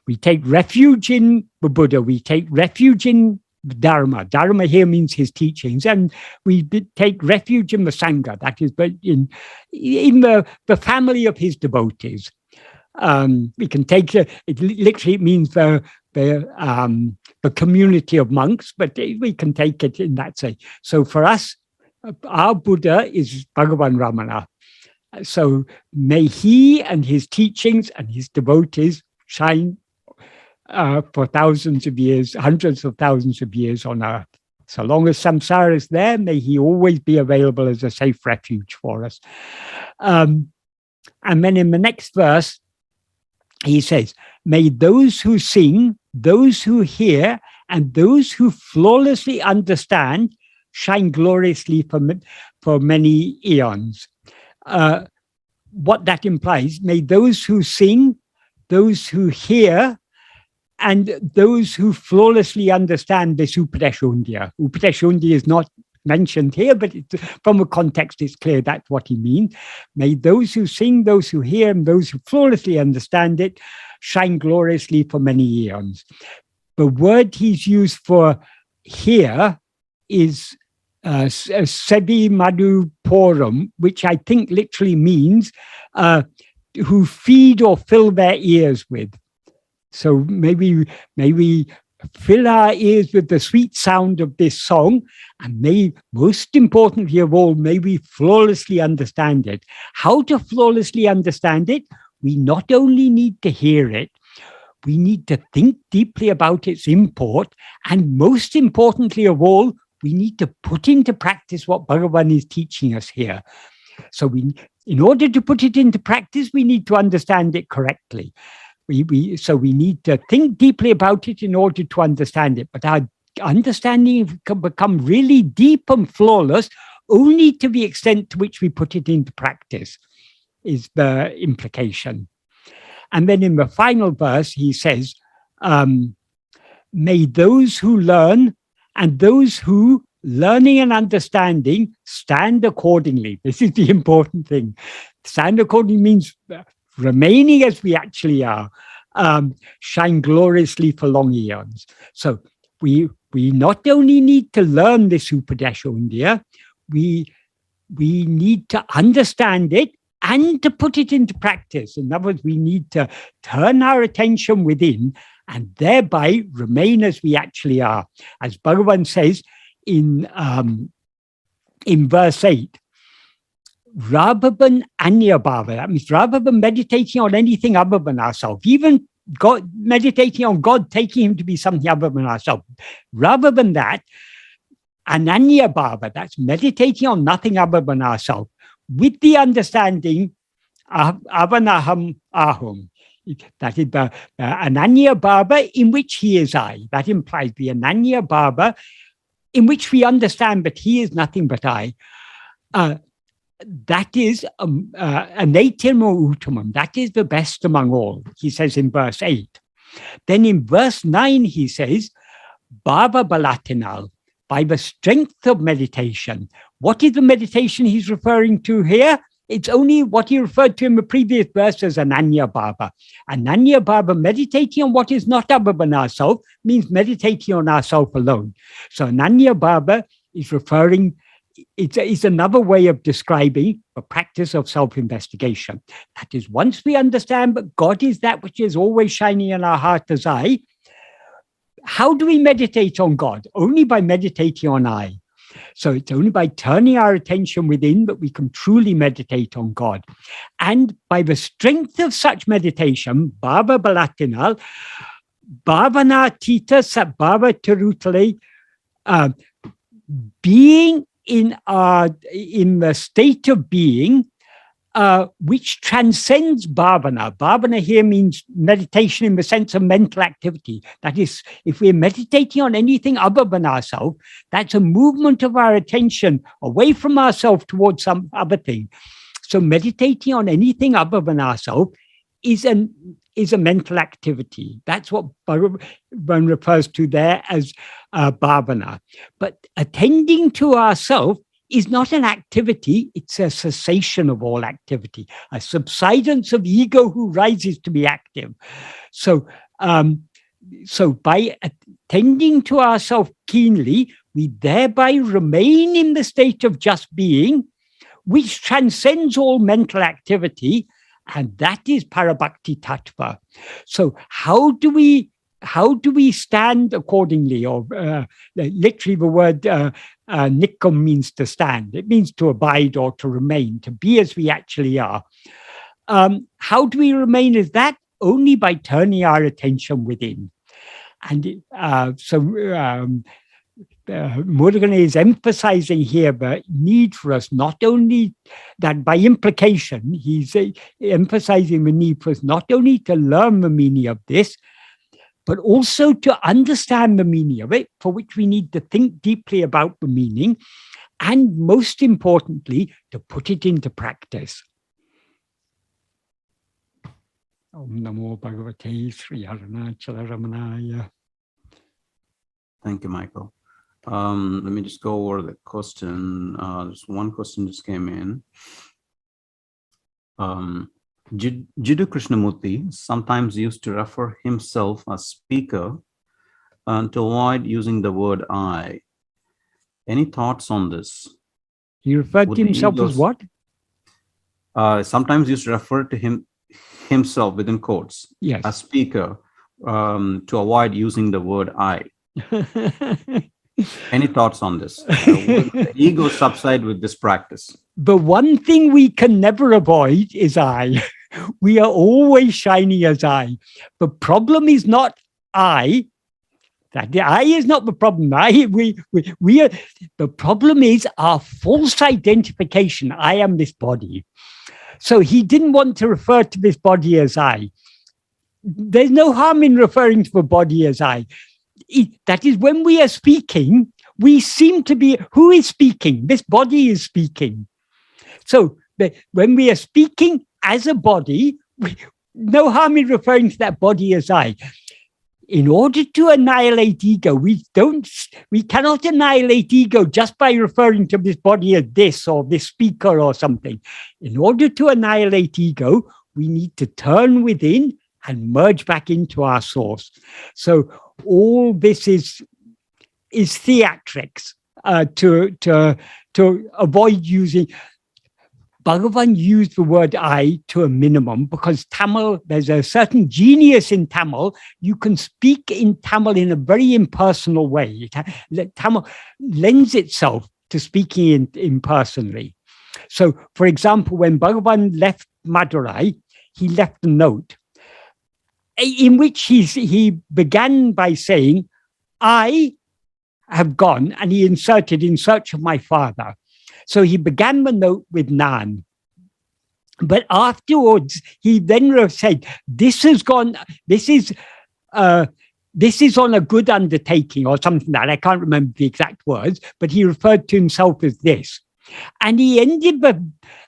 we take refuge in the Buddha, we take refuge in Dharma. Dharma here means his teachings, and we take refuge in the Sangha, that is, but in the family of his devotees. We can take it literally means the community of monks, but we can take it in that sense. So for us, our Buddha is Bhagavan Ramana. So may he and his teachings and his devotees shine for thousands of years, hundreds of thousands of years on earth. So long as samsara is there, may he always be available as a safe refuge for us. And then in the next verse, he says, may those who sing, those who hear, and those who flawlessly understand shine gloriously for many eons. What that implies, may those who sing, those who hear, and those who flawlessly understand this Upadēśa Undiyār. Upadēśa Undiyār is not mentioned here, but from the context, it's clear that's what he means. May those who sing, those who hear, and those who flawlessly understand it shine gloriously for many eons. The word he's used for here is sebi madu porum, which I think literally means who feed or fill their ears with. So maybe fill our ears with the sweet sound of this song, and may, most importantly of all, may we flawlessly understand it. How to flawlessly understand it? We not only need to hear it, we need to think deeply about its import, and most importantly of all, we need to put into practice what Bhagavan is teaching us here. So in order to put it into practice, we need to understand it correctly. So we need to think deeply about it in order to understand it. But our understanding can become really deep and flawless only to the extent to which we put it into practice, is the implication. And then in the final verse, he says, may those who learn and those who, learning and understanding, stand accordingly. This is the important thing. Stand accordingly means remaining as we actually are, shine gloriously for long eons. So we not only need to learn this Upadēśa Undiyār, we need to understand it and to put it into practice. In other words, we need to turn our attention within and thereby remain as we actually are. As Bhagavan says in verse 8, rather than anyabhava, that means rather than meditating on anything other than ourselves, even God, meditating on God, taking him to be something other than ourselves, rather than that, ananyabhava, that's meditating on nothing other than ourselves, with the understanding avanaham ahum, that is the ananyabhava in which he is I. That implies the ananyabhava in which we understand that he is nothing but I. That is anatim or uttamam. That is the best among all, he says in verse 8. Then in verse 9, he says, bhava balatinal, by the strength of meditation. What is the meditation he's referring to here? It's only what he referred to in the previous verse as ananya bhava. Ananya bhava, meditating on what is not other than ourselves, means meditating on ourselves alone. So ananya bhava is referring, it's another way of describing the practice of self-investigation. That is, once we understand that God is that which is always shining in our heart as I, how do we meditate on God? Only by meditating on I. So it's only by turning our attention within that we can truly meditate on God. And by the strength of such meditation, bhava balatinal, bhavana tita sabhava terutale, being in the state of being which transcends bhavana. Bhavana here means meditation in the sense of mental activity. That is, if we're meditating on anything other than ourselves, that's a movement of our attention away from ourselves towards some other thing. So meditating on anything other than ourselves is a mental activity. That's what Bhagavan refers to there as bhavana. But attending to ourself is not an activity, it's a cessation of all activity, a subsidence of ego who rises to be active. So by attending to ourselves keenly, we thereby remain in the state of just being, which transcends all mental activity, and that is parabhakti tattva. So how do we stand accordingly? Or literally the word nikkam means to stand. It means to abide or to remain, to be as we actually are. How do we remain as that? Only by turning our attention within. And Murugan is emphasizing here the need for us, not only that by implication, he's emphasizing the need for us not only to learn the meaning of this, but also to understand the meaning of it, for which we need to think deeply about the meaning, and most importantly, to put it into practice. Om Namo Bhagavate Sri Ramana. Thank you, Michael. Let me just go over the question. There's one question just came in. Jiddu Krishnamurthi sometimes used to refer himself as speaker to avoid using the word I. Any thoughts on this? He referred to himself as what? Sometimes used to refer to himself within quotes, yes, as speaker to avoid using the word I. Any thoughts on this? Will the ego subside with this practice? The one thing we can never avoid is I. We are always shining as I. The problem is not I. That the I is not the problem. We are. The problem is our false identification. I am this body. So he didn't want to refer to this body as I. There's no harm in referring to the body as I. That is, when we are speaking, we seem to be, who is speaking? This body is speaking. So when we are speaking as a body, no harm in referring to that body as I. In order to annihilate ego, we cannot annihilate ego just by referring to this body as this or this speaker or something. In order to annihilate ego, we need to turn within and merge back into our source. So all this is theatrics to avoid using. Bhagavan used the word I to a minimum because Tamil, there's a certain genius in Tamil. You can speak in Tamil in a very impersonal way. Tamil lends itself to speaking impersonally. So, for example, when Bhagavan left Madurai, he left a note in which he began by saying, I have gone, and he inserted in search of my father. So he began the note with Nan. But afterwards, he then said, this is on a good undertaking or something like that. I can't remember the exact words, but he referred to himself as this. And he ended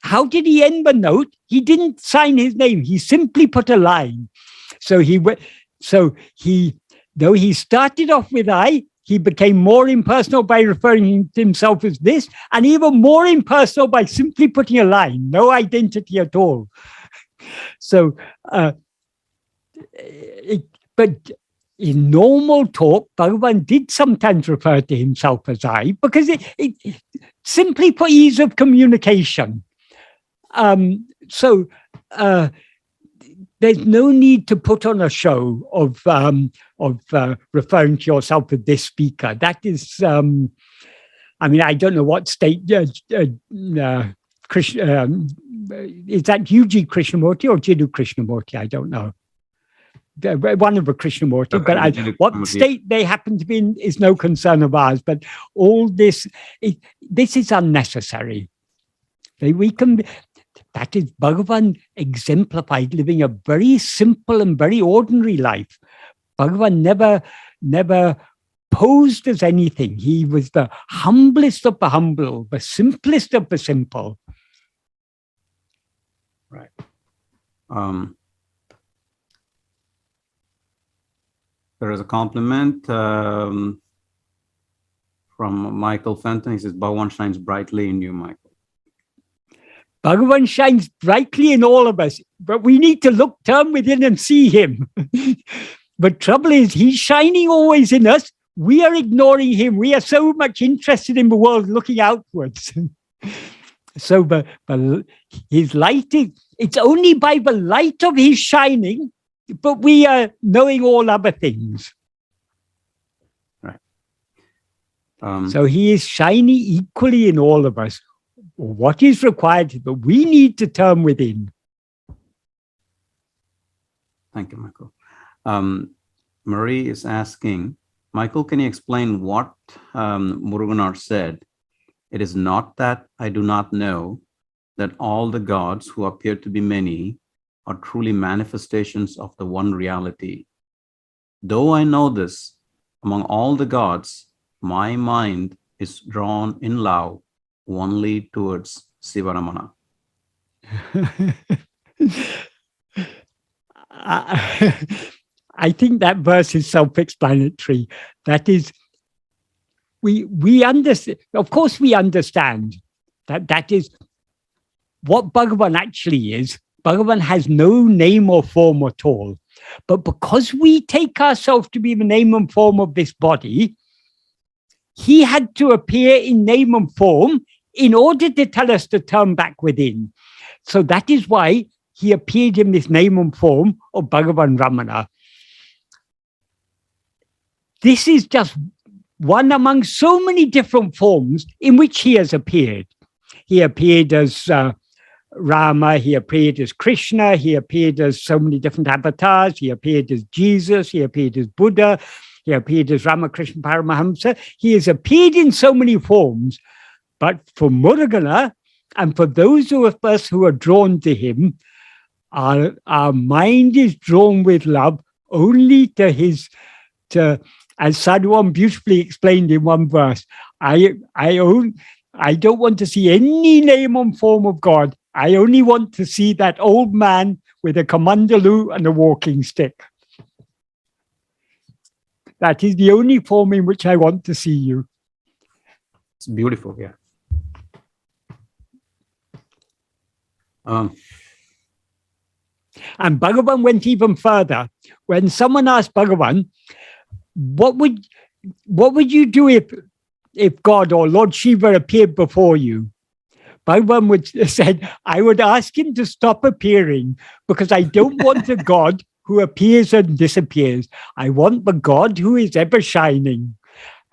how did he end the note? He didn't sign his name. He simply put a line. So though he started off with I, he became more impersonal by referring to himself as this, and even more impersonal by simply putting a line, no identity at all. So, but in normal talk, Bhagavan did sometimes refer to himself as I, because it simply for ease of communication. There's no need to put on a show of referring to yourself as this speaker. That is, I mean, I don't know what state Krishna, is that UG Krishnamurthi or Jiddu Krishnamurthi? I don't know. One of the Krishnamurti, but what state they happen to be in is no concern of ours. But all this, this is unnecessary. That is, Bhagavan exemplified living a very simple and very ordinary life. Bhagavan never posed as anything. He was the humblest of the humble, the simplest of the simple. Right. There is a compliment from Michael Fenton. He says, Bhagavan shines brightly in you, Michael. Bhagavan shines brightly in all of us, but we need to turn within and see him. But trouble is, he's shining always in us. We are ignoring him. We are so much interested in the world looking outwards. So but his light it's only by the light of his shining, but we are knowing all other things. Right. So he is shining equally in all of us. What is required, but we need to turn within. Thank you, Michael. Marie is asking, Michael, can you explain what Muruganar said? It is not that I do not know that all the gods who appear to be many are truly manifestations of the one reality. Though I know this, among all the gods, my mind is drawn in love only towards Siva-Ramana. I think that verse is self-explanatory. That is, we understand, of course we understand that is what Bhagavan actually is. Bhagavan has no name or form at all. But because we take ourselves to be the name and form of this body, he had to appear in name and form in order to tell us to turn back within. So that is why he appeared in this name and form of Bhagavan Ramana. This is just one among so many different forms in which he has appeared. He appeared as Rama, he appeared as Krishna, he appeared as so many different avatars, he appeared as Jesus, he appeared as Buddha, he appeared as Ramakrishna Paramahamsa. He has appeared in so many forms. But for Murugana, and for those of us who are drawn to him, our mind is drawn with love only to his, as Sadhuam beautifully explained in one verse, I don't want to see any name or form of God. I only want to see that old man with a kamandalu and a walking stick. That is the only form in which I want to see you. It's beautiful, yeah. And Bhagavan went even further. When someone asked Bhagavan, what would you do if God or Lord Shiva appeared before you? Bhagavan would said, I would ask him to stop appearing because I don't want a God who appears and disappears. I want the God who is ever shining.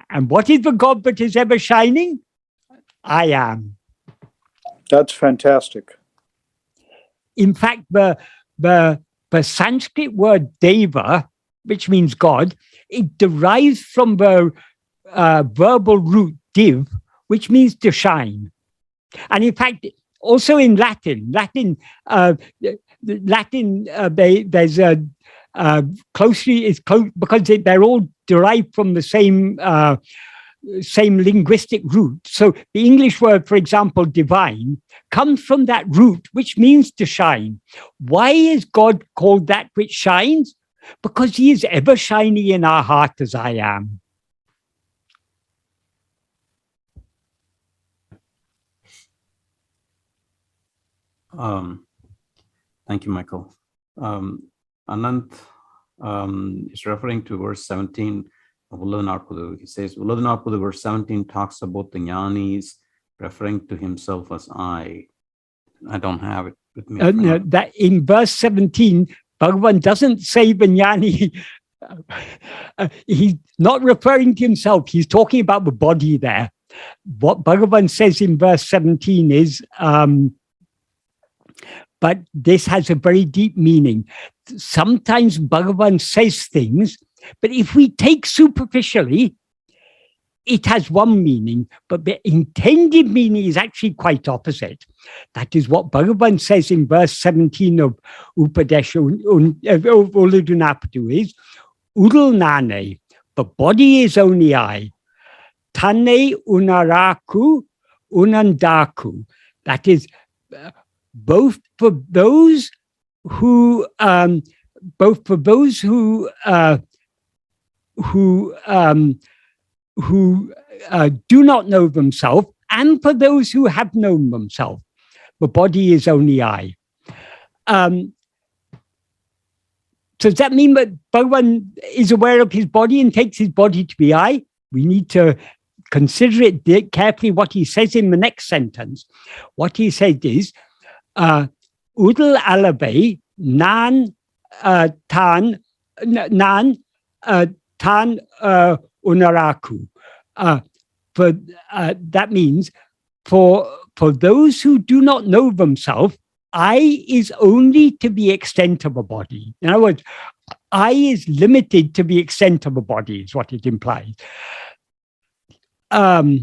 And what is the God that is ever shining? I am. That's fantastic. In fact, the Sanskrit word deva, which means God, it derives from the verbal root div, which means to shine. And in fact, also in Latin, there's a because they're all derived from the same linguistic root. So the English word, for example, divine, comes from that root, which means to shine. Why is God called that which shines? Because he is ever shining in our heart as I am. Thank you, Michael. Anant is referring to verse 17 of Uḷḷadu Nāṛpadu. He says, Uḷḷadu Nāṛpadu, verse 17 talks about the jnanis referring to himself as I. I don't have it with me. No, that in verse 17, Bhagavan doesn't say the jnani. He's not referring to himself. He's talking about the body there. What Bhagavan says in verse 17 is, but this has a very deep meaning. Sometimes Bhagavan says things, but if we take superficially, it has one meaning, but the intended meaning is actually quite opposite. That is what Bhagavan says in verse 17 of Upadēśa Undiyār is, Uḍaļ, the body is only I. Tane unaraku unandaku. That is both for those who do not know themselves, and for those who have known themselves. The body is only I. Does that mean that Bhagavan is aware of his body and takes his body to be I? We need to consider it carefully what he says in the next sentence. What he said is, Uḷḷadu Nāṛpadu Unaraku. That means for those who do not know themselves, I is only to the extent of a body. In other words, I is limited to the extent of a body, is what it implies. Uḍḍulē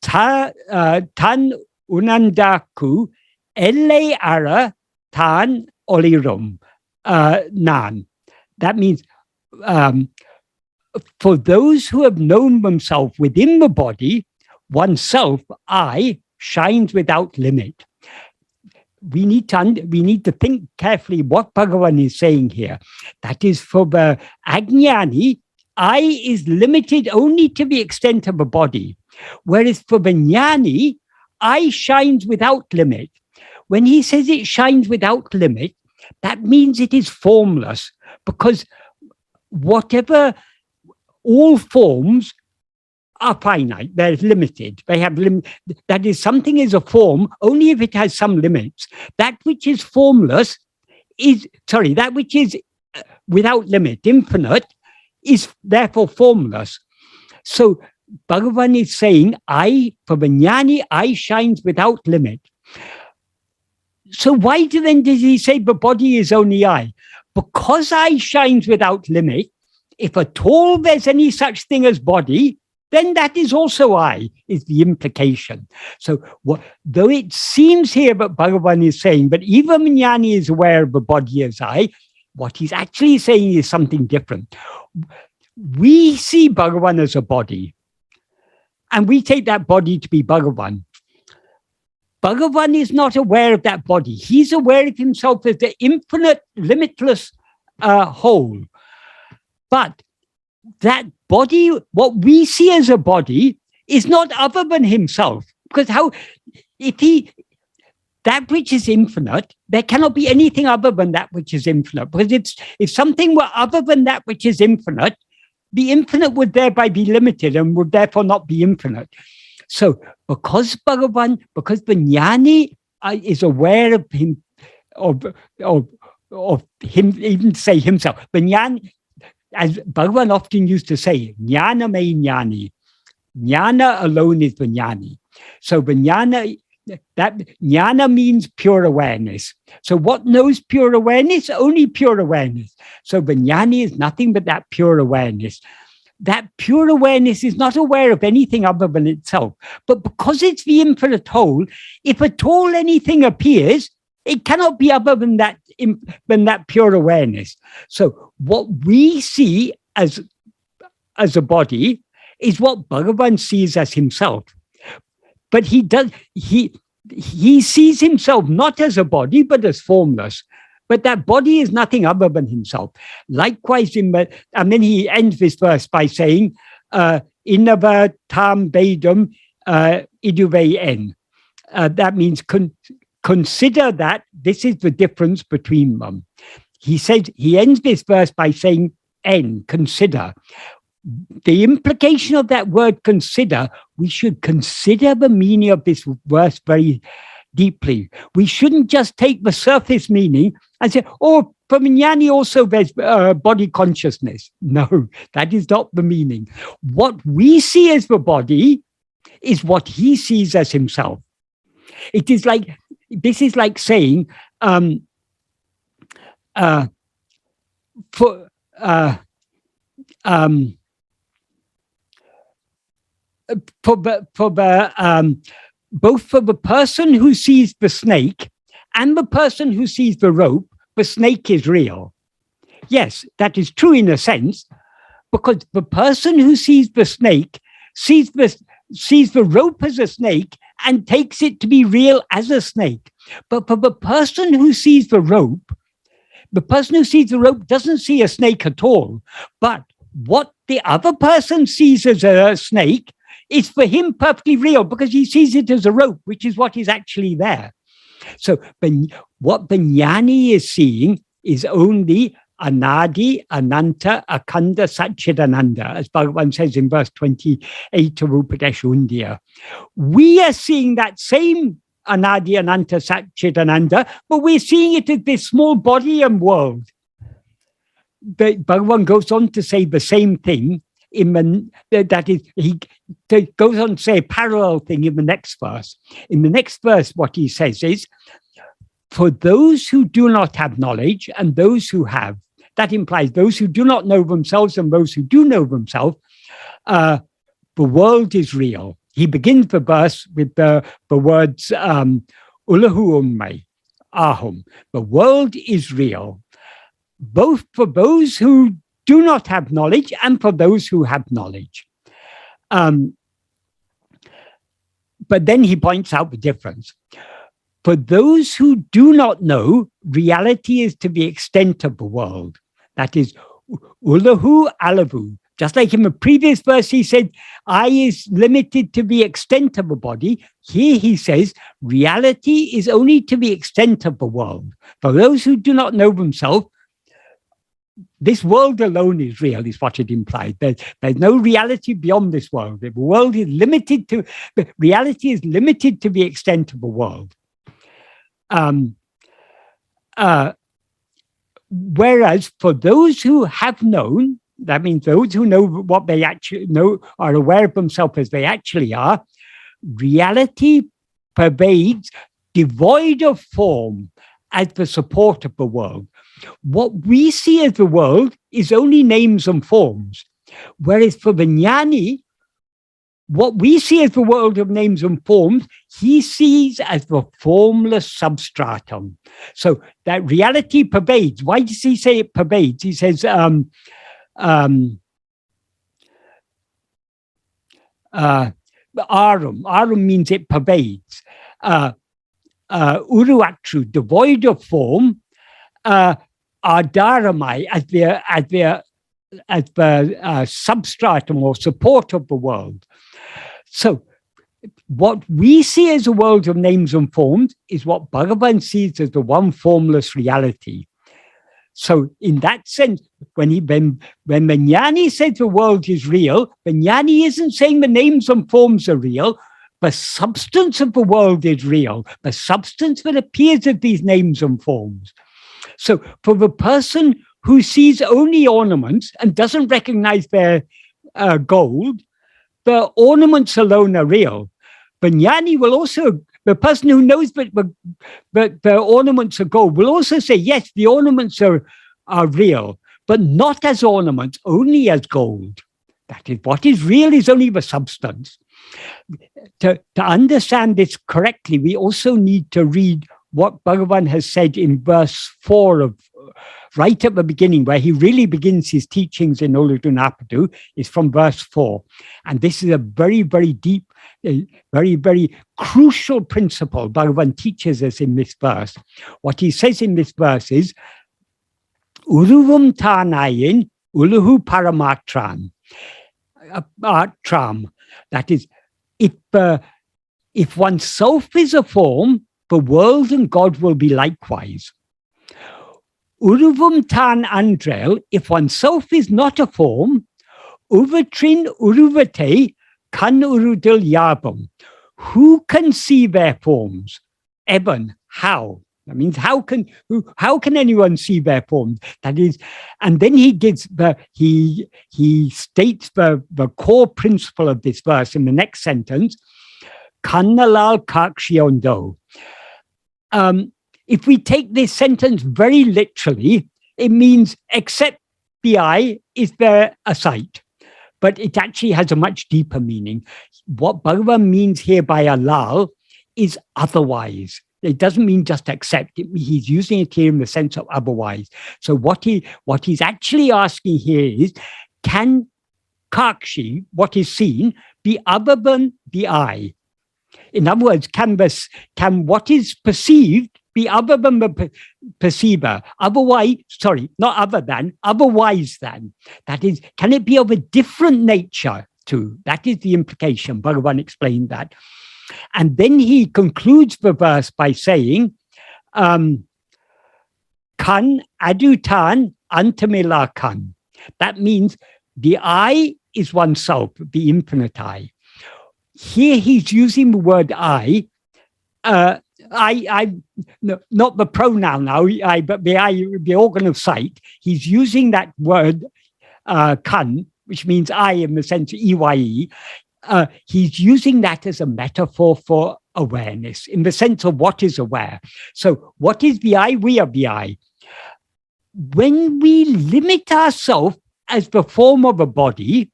tan unandaku elle ara tan olirum nan. That means for those who have known themselves within the body, oneself, I, shines without limit. We need to think carefully what Bhagavan is saying here. That is, for the Ajnani, I is limited only to the extent of a body. Whereas for the Jnani, I shines without limit. When he says it shines without limit, that means it is formless, because whatever, all forms are finite, they're limited, they have that is, something is a form only if it has some limits. That which is formless that which is without limit, infinite, is therefore formless. So Bhagavan is saying, for the Jnani, I shines without limit. So why then does he say the body is only I? Because I shines without limit, if at all there's any such thing as body, then that is also I, is the implication. So though it seems here that Bhagavan is saying, but even Jnani is aware of the body as I, what he's actually saying is something different. We see Bhagavan as a body, and we take that body to be Bhagavan. Bhagavan is not aware of that body. He's aware of himself as the infinite, limitless whole. But that body, what we see as a body, is not other than himself. Because that which is infinite, there cannot be anything other than that which is infinite. Because if something were other than that which is infinite, the infinite would thereby be limited and would therefore not be infinite. So because the Jnani is aware of him, of him, even say himself, the Jnani, as Bhagavan often used to say, jnana me jnani. Jnana alone is the jnani. So the jnana, that jnana means pure awareness. So what knows pure awareness? Only pure awareness. So the jnani is nothing but that pure awareness. That pure awareness is not aware of anything other than itself. But because it's the infinite whole, if at all anything appears, it cannot be other than that pure awareness. So what we see as a body is what Bhagavan sees as himself. But he sees himself not as a body, but as formless. But that body is nothing other than himself. Likewise, and then he ends this verse by saying, Innava tam bedam iduve. That means consider that this is the difference between them. He ends this verse by saying, consider. The implication of that word consider, we should consider the meaning of this verse very deeply. We shouldn't just take the surface meaning and say, oh, for Jnani also there's body consciousness. No, that is not the meaning. What we see as the body is what he sees as himself. This is like saying, both for the person who sees the snake and the person who sees the rope, the snake is real. Yes, that is true in a sense, because the person who sees the snake sees the rope as a snake and takes it to be real as a snake. But for the person who sees the rope, The person who sees the rope doesn't see a snake at all. But what the other person sees as a snake is for him perfectly real, because he sees it as a rope, which is what is actually there. So what the jnani is seeing is only anadi, ananta, akhanda, satchidananda, as Bhagavan says in verse 28 of Upadēśa Undiyār. We are seeing that same anadi, ananta, satchidananda, but we're seeing it as this small body and world. But Bhagavan goes on to say the same thing that is, he goes on to say a parallel thing in the next verse. In the next verse, what he says is, for those who do not have knowledge and those who have, that implies those who do not know themselves and those who do know themselves, the world is real. He begins the verse with the words, Uḷḷadu Nāṛpadu, ahum. The world is real, both for those who do not have knowledge and for those who have knowledge. But then he points out the difference. For those who do not know, reality is to the extent of the world. That is, yczalvadu. Just like in the previous verse, he said, I is limited to the extent of the body. Here he says, reality is only to the extent of the world. For those who do not know themselves, this world alone is real, is what it implies. There's no reality beyond this world. The world is limited to, reality is limited to the extent of the world. Whereas for those who have known, that means those who know what they actually know, are aware of themselves as they actually are, reality pervades, devoid of form, as the support of the world. What we see as the world is only names and forms, whereas for the jnani, what we see as the world of names and forms, he sees as the formless substratum. So that reality pervades. Why does he say it pervades? He says, arum. Arum means it pervades. Uruatru, devoid of form, adaramai, as the substratum or support of the world. So what we see as a world of names and forms is what Bhagavan sees as the one formless reality. So in that sense, when the jnani says the world is real, the jnani isn't saying the names and forms are real. The substance of the world is real, the substance that appears as these names and forms. So for the person who sees only ornaments and doesn't recognize their gold, the ornaments alone are real. The jnani will also, the person who knows that the ornaments are gold will also say, yes, the ornaments are real, but not as ornaments, only as gold. That is, what is real is only the substance. To understand this correctly, we also need to read what Bhagavan has said in verse 4 of right at the beginning, where he really begins his teachings in Uḷḷadu Nāṛpadu, is from verse 4. And this is a very, very deep, very, very crucial principle Bhagavan teaches us in this verse. What he says in this verse is, Uruvum tāṇāyin uļḷadu paramatram. That is, if oneself is a form, the world and God will be likewise. Uruvum tān andrel, if oneself is not a form, uvatrin uruvate kan urudil yabam. Who can see their forms? Eben, how? That means how can anyone see their forms? That is, and then he gives he states the core principle of this verse in the next sentence. Kannalal kakshiondo. If we take this sentence very literally, it means except the eye, is there a sight? But it actually has a much deeper meaning. What Bhagavan means here by alal is otherwise. It doesn't mean just except. He's using it here in the sense of otherwise. So what he's actually asking here is, can kakshi, what is seen, be other than the eye? In other words, can what is perceived be other than the perceiver? Otherwise, sorry, not other than, otherwise than. That is, can it be of a different nature too? That is the implication. Bhagavan explained that. And then he concludes the verse by saying, kan adu-dāṉ antamila kan. That means the I is oneself, the infinite I. Here he's using the word I, not the pronoun now, but the organ of sight. He's using that word kan, which means I in the sense of EYE. He's using that as a metaphor for awareness, in the sense of what is aware. So what is the I? We are the I. When we limit ourselves as the form of a body,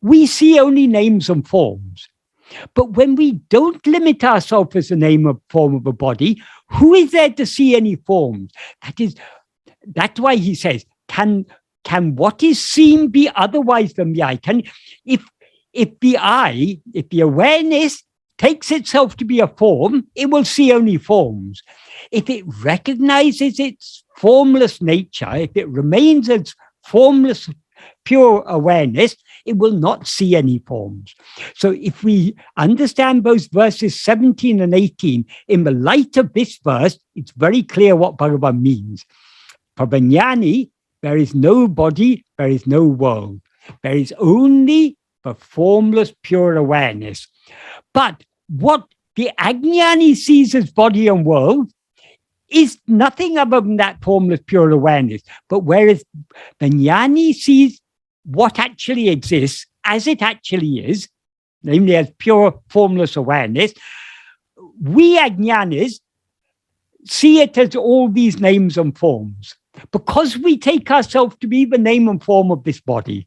we see only names and forms. But when we don't limit ourselves as a name or form of a body, who is there to see any forms? That's why he says, can what is seen be otherwise than the I? If the awareness takes itself to be a form, it will see only forms. If it recognizes its formless nature, if it remains as formless, pure awareness, it will not see any forms. So if we understand those verses 17 and 18 in the light of this verse, it's very clear what Bhagavan means. For the jnani, there is no body, there is no world. There is only the formless, pure awareness. But what the ajnani sees as body and world is nothing other than that formless, pure awareness. But whereas the jnani sees what actually exists as it actually is, namely as pure, formless awareness, we ajnanis see it as all these names and forms, because we take ourselves to be the name and form of this body.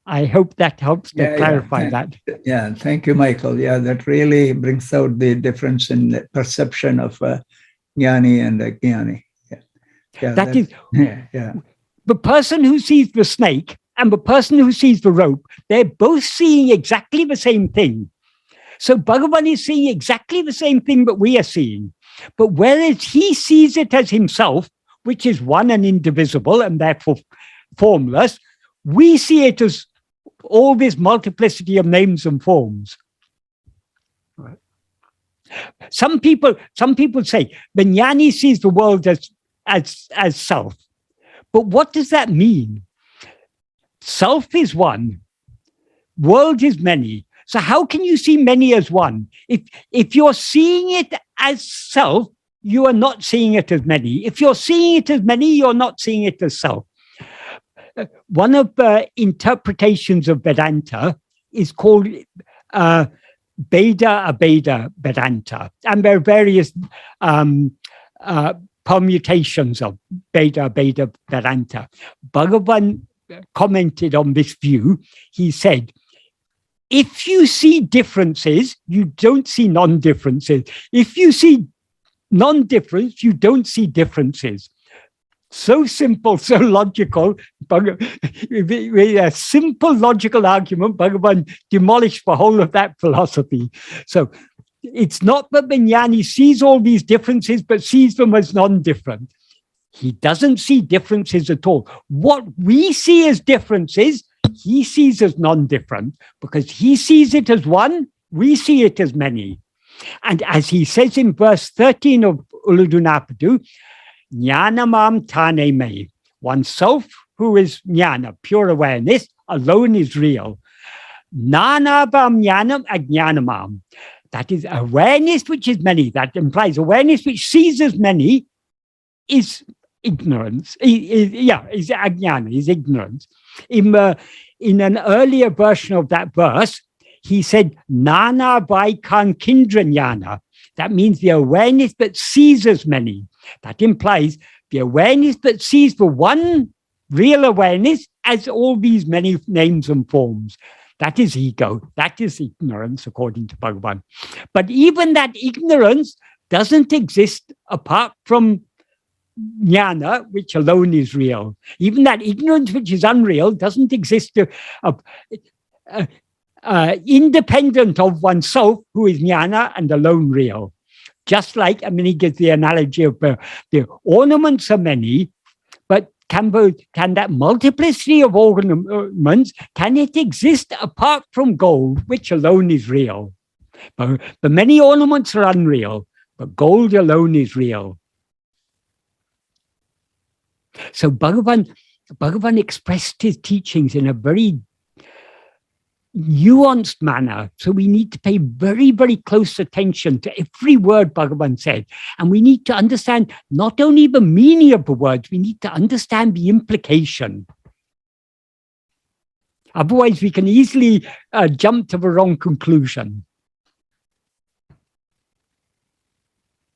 I hope that helps to clarify that. Yeah, thank you, Michael. Yeah, that really brings out the difference in the perception of jnani and ajnani. That is, the person who sees the snake and the person who sees the rope, they're both seeing exactly the same thing. So Bhagavan is seeing exactly the same thing that we are seeing. But whereas he sees it as himself, which is one and indivisible and therefore formless, we see it as all this multiplicity of names and forms. Right. Some people say the jnani sees the world as self. But what does that mean? Self is one, world is many. So how can you see many as one? If you're seeing it as self, you are not seeing it as many. If you're seeing it as many, you're not seeing it as self. One of the interpretations of Vedanta is called Bheda-abheda Vedanta. And there are various permutations of Bheda-abheda Vedanta. Bhagavan commented on this view. He said, if you see differences, you don't see non-differences. If you see non-difference, you don't see differences. So simple, so logical. With a simple logical argument, Bhagavan demolished the whole of that philosophy. So it's not that the jnani sees all these differences, but sees them as non-different. He doesn't see differences at all. What we see as differences, he sees as non-different, because he sees it as one, we see it as many. And as he says in verse 13 of Uḷḷadu Nāṛpadu, jnānamam tāṇām, oneself who is jnana, pure awareness, alone is real. Nānāvam jnanam ajñānamam. That is awareness which is many. That implies awareness which sees as many is ignorance. Is ajnana, is ignorance. In an earlier version of that verse, he said, Nānā vaikan kindra jnana. That means the awareness that sees as many. That implies the awareness that sees the one real awareness as all these many names and forms. That is ego. That is ignorance, according to Bhagavan. But even that ignorance doesn't exist apart from jnana, which alone is real. Even that ignorance, which is unreal, doesn't exist independent of oneself, who is jnana and alone real. Just like, he gives the analogy of the ornaments are many, but can that multiplicity of ornaments, can it exist apart from gold, which alone is real? But the many ornaments are unreal, but gold alone is real. So Bhagavan expressed his teachings in a very nuanced manner. So we need to pay very, very close attention to every word Bhagavan said. And we need to understand not only the meaning of the words, we need to understand the implication. Otherwise, we can easily jump to the wrong conclusion.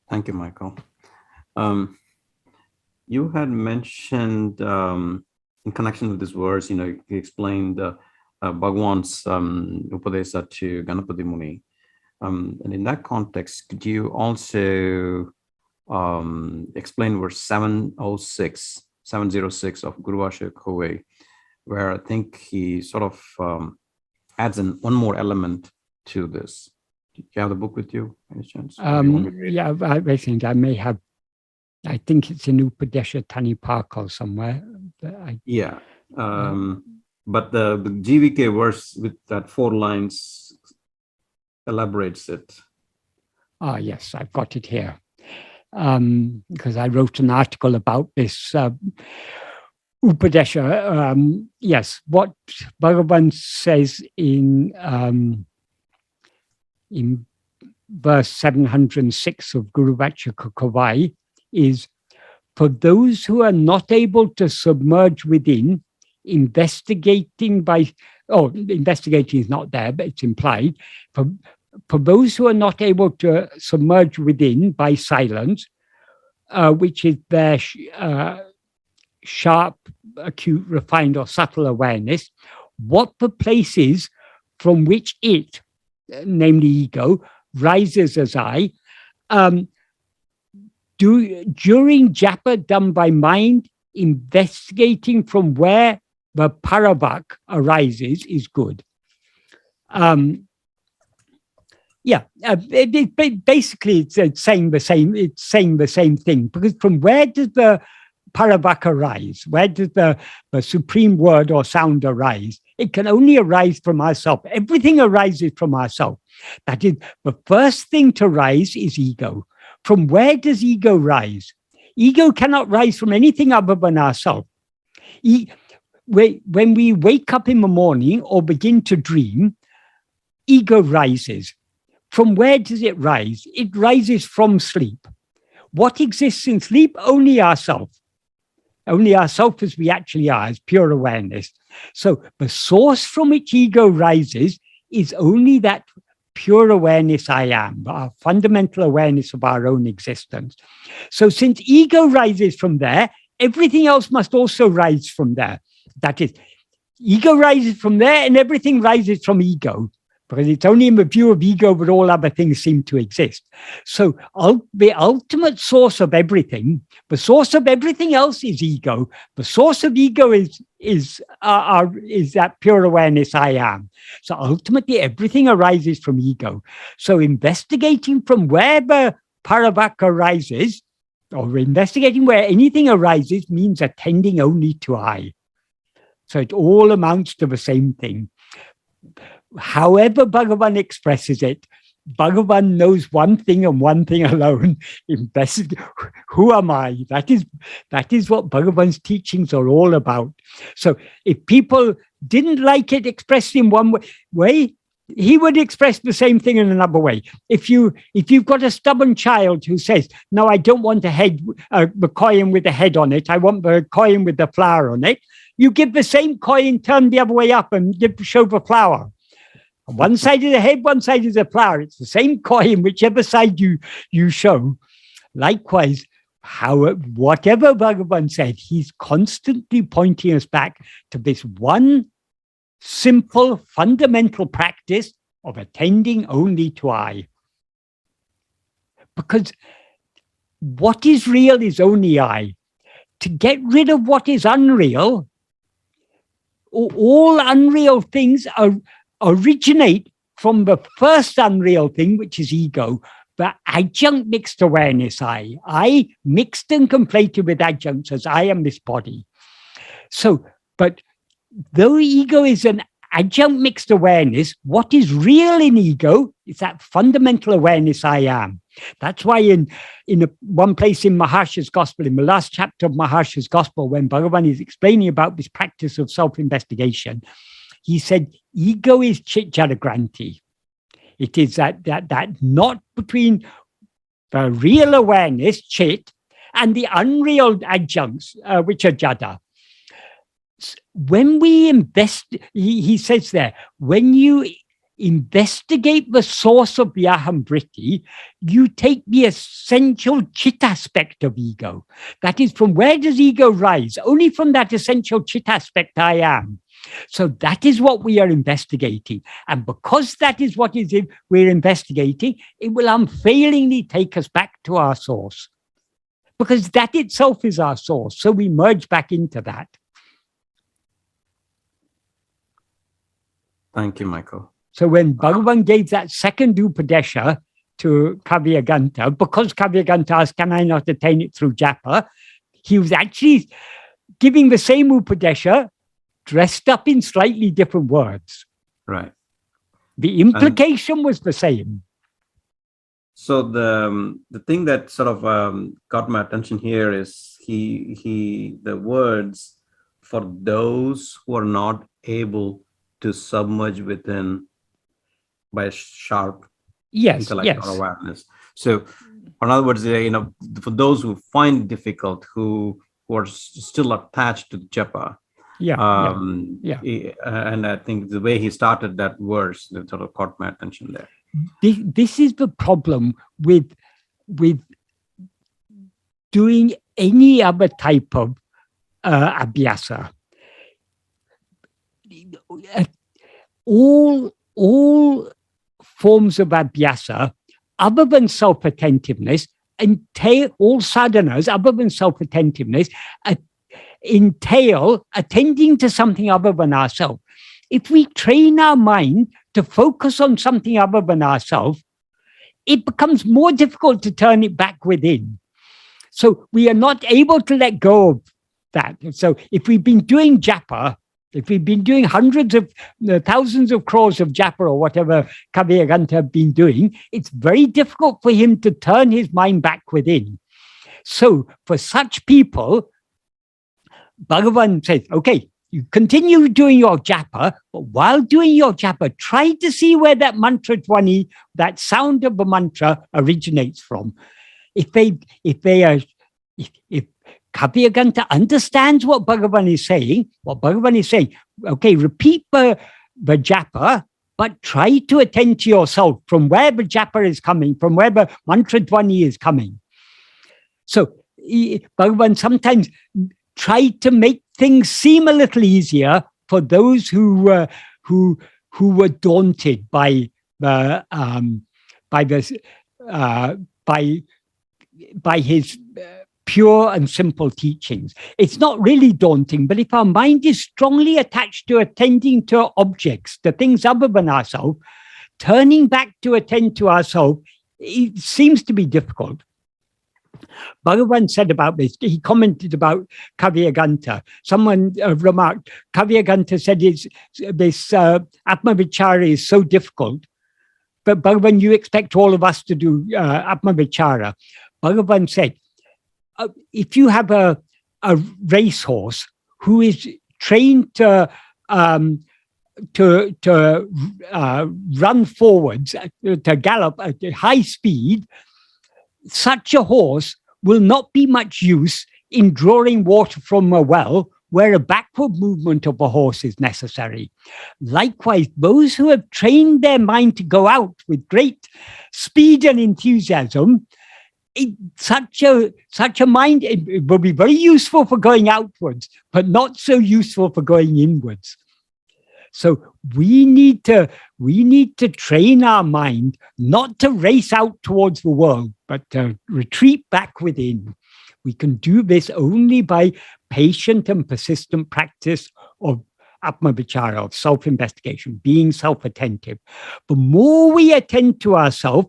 Thank you, Michael. You had mentioned in connection with this verse, you explained Bhagavan's Upadēśa to Ganapati Muni. And in that context, could you also explain verse 706 of Guru Vācaka Kōvai, where I think he sort of adds in one more element to this? Do you have the book with you, any chance? Yeah, I think I may have. I think it's in Upadēśa Undiyār somewhere. Yeah. But the GVK verse with that 4 lines elaborates it. Ah, yes, I've got it here. Because I wrote an article about this Upadēśa. Yes, what Bhagavan says in verse 706 of Guru Vācaka Kōvai is, for those who are not able to submerge within, investigating is not there, but it's implied. For those who are not able to submerge within by silence, which is their sharp, acute, refined, or subtle awareness, what the place is from which it, namely ego, rises as I, during japa done by mind, investigating from where the paravak arises is good. Basically it's saying the same. It's saying the same thing, because from where does the paravak arise? Where does the supreme word or sound arise? It can only arise from ourselves. Everything arises from ourselves. That is, the first thing to rise is ego. From where does ego rise? Ego cannot rise from anything other than ourselves. When we wake up in the morning or begin to dream, ego rises. From where does it rise? It rises from sleep. What exists in sleep? Only ourselves. Only ourselves as we actually are, as pure awareness. So the source from which ego rises is only that pure awareness I am, our fundamental awareness of our own existence. So since ego rises from there, everything else must also rise from there. That is, ego rises from there and everything rises from ego, because it's only in the view of ego that all other things seem to exist. So the ultimate source of everything, the source of everything else is ego. The source of ego is that pure awareness I am. So ultimately everything arises from ego. So investigating from where the paravak arises, or investigating where anything arises, means attending only to I. So it all amounts to the same thing. However Bhagavan expresses it, Bhagavan knows one thing and one thing alone. Who am I? That is what Bhagavan's teachings are all about. So if people didn't like it expressed in one way, he would express the same thing in another way. If you've got a stubborn child who says, no, I don't want the coin with the head on it, I want the coin with the flower on it, you give the same coin turned the other way up and show the flower. One side is the head, one side is the flower. It's the same coin, whichever side you show. Likewise, whatever Bhagavan said, he's constantly pointing us back to this one simple, fundamental practice of attending only to I. Because what is real is only I. To get rid of what is unreal, all unreal things originate from the first unreal thing, which is ego. the adjunct mixed awareness I mixed and conflated with adjuncts as I am this body. So, but though ego is an adjunct mixed awareness, what is real in ego is that fundamental awareness I am. That's why in one place in Maharsha's Gospel, in the last chapter of Maharsha's Gospel, when Bhagavan is explaining about this practice of self-investigation, he said, ego is chit jadagranti. It is that knot between the real awareness, chit, and the unreal adjuncts, which are jada. When we he says there, when you investigate the source of the aham vritti, you take the essential chit aspect of ego. That is, from where does ego rise? Only from that essential chit aspect I am. So that is what we are investigating. And because that is what we're investigating, it will unfailingly take us back to our source. Because that itself is our source. So we merge back into that. Thank you, Michael. So when Bhagavan gave that second Upadēśa to Kavyaganta, because Kavyaganta asked, can I not attain it through japa? He was actually giving the same Upadēśa, dressed up in slightly different words. Right. The implication was the same. So the thing that sort of got my attention here is the words, for those who are not able to submerge within by sharp intellectual awareness. So, in other words, for those who find it difficult, who are still attached to japa. And I think the way he started that verse that sort of caught my attention there. This is the problem with doing any other type of abhyasa. All forms of abhyasa, other than self-attentiveness, all sadhanas, other than self-attentiveness, entail attending to something other than ourselves. If we train our mind to focus on something other than ourselves, it becomes more difficult to turn it back within. So we are not able to let go of that. So if we've been doing japa, if we've been doing hundreds of thousands of crores of japa or whatever Kavyaganta have been doing, it's very difficult for him to turn his mind back within. So for such people, Bhagavan says, okay, you continue doing your japa, but while doing your japa, try to see where that mantra dhvani, that sound of the mantra originates from. If Kavyaganta understands what Bhagavan is saying, okay, repeat the japa, but try to attend to yourself from where the japa is coming, from where the mantra dhvani is coming. So Bhagavan sometimes tried to make things seem a little easier for those who were daunted by his pure and simple teachings. It's not really daunting, but if our mind is strongly attached to attending to objects, the things other than ourselves, turning back to attend to ourselves, it seems to be difficult. Bhagavan said about this, he commented about Kavyaganta. Someone remarked, Kavyaganta said this Atma-vichara is so difficult, but Bhagavan, you expect all of us to do Atma-vichara. Bhagavan said, if you have a racehorse who is trained to run forwards, to gallop at high speed, such a horse will not be much use in drawing water from a well where a backward movement of a horse is necessary. Likewise, those who have trained their mind to go out with great speed and enthusiasm, such a mind, it will be very useful for going outwards, but not so useful for going inwards. So we need to train our mind not to race out towards the world, but to retreat back within. We can do this only by patient and persistent practice of Atma-vichara, of self-investigation, being self-attentive. The more we attend to ourselves,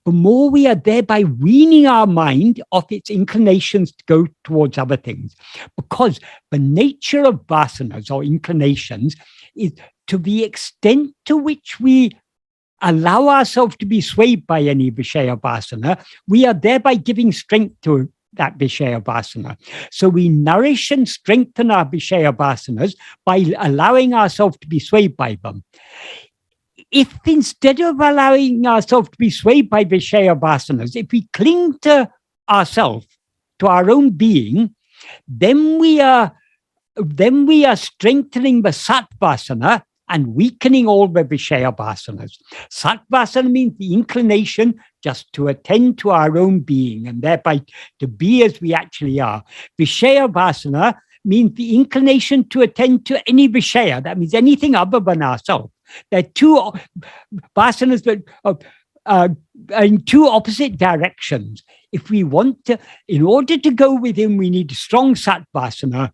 the more we are thereby weaning our mind off its inclinations to go towards other things. Because the nature of vasanas or inclinations is to the extent to which we allow ourselves to be swayed by any Vishaya Vasana, we are thereby giving strength to that Vishaya Vasana. So we nourish and strengthen our Vishaya Vasanas by allowing ourselves to be swayed by them. If instead of allowing ourselves to be swayed by Vishaya Vasanas, if we cling to ourselves, to our own being, then we are strengthening the Satvasana and weakening all the Vishaya Vasanas. Satvasana means the inclination just to attend to our own being and thereby to be as we actually are. Vishaya Vasana means the inclination to attend to any Vishaya. That means anything other than ourselves. There are two vasanas that are in two opposite directions. If we want to, in order to go within, we need a strong Satvasana.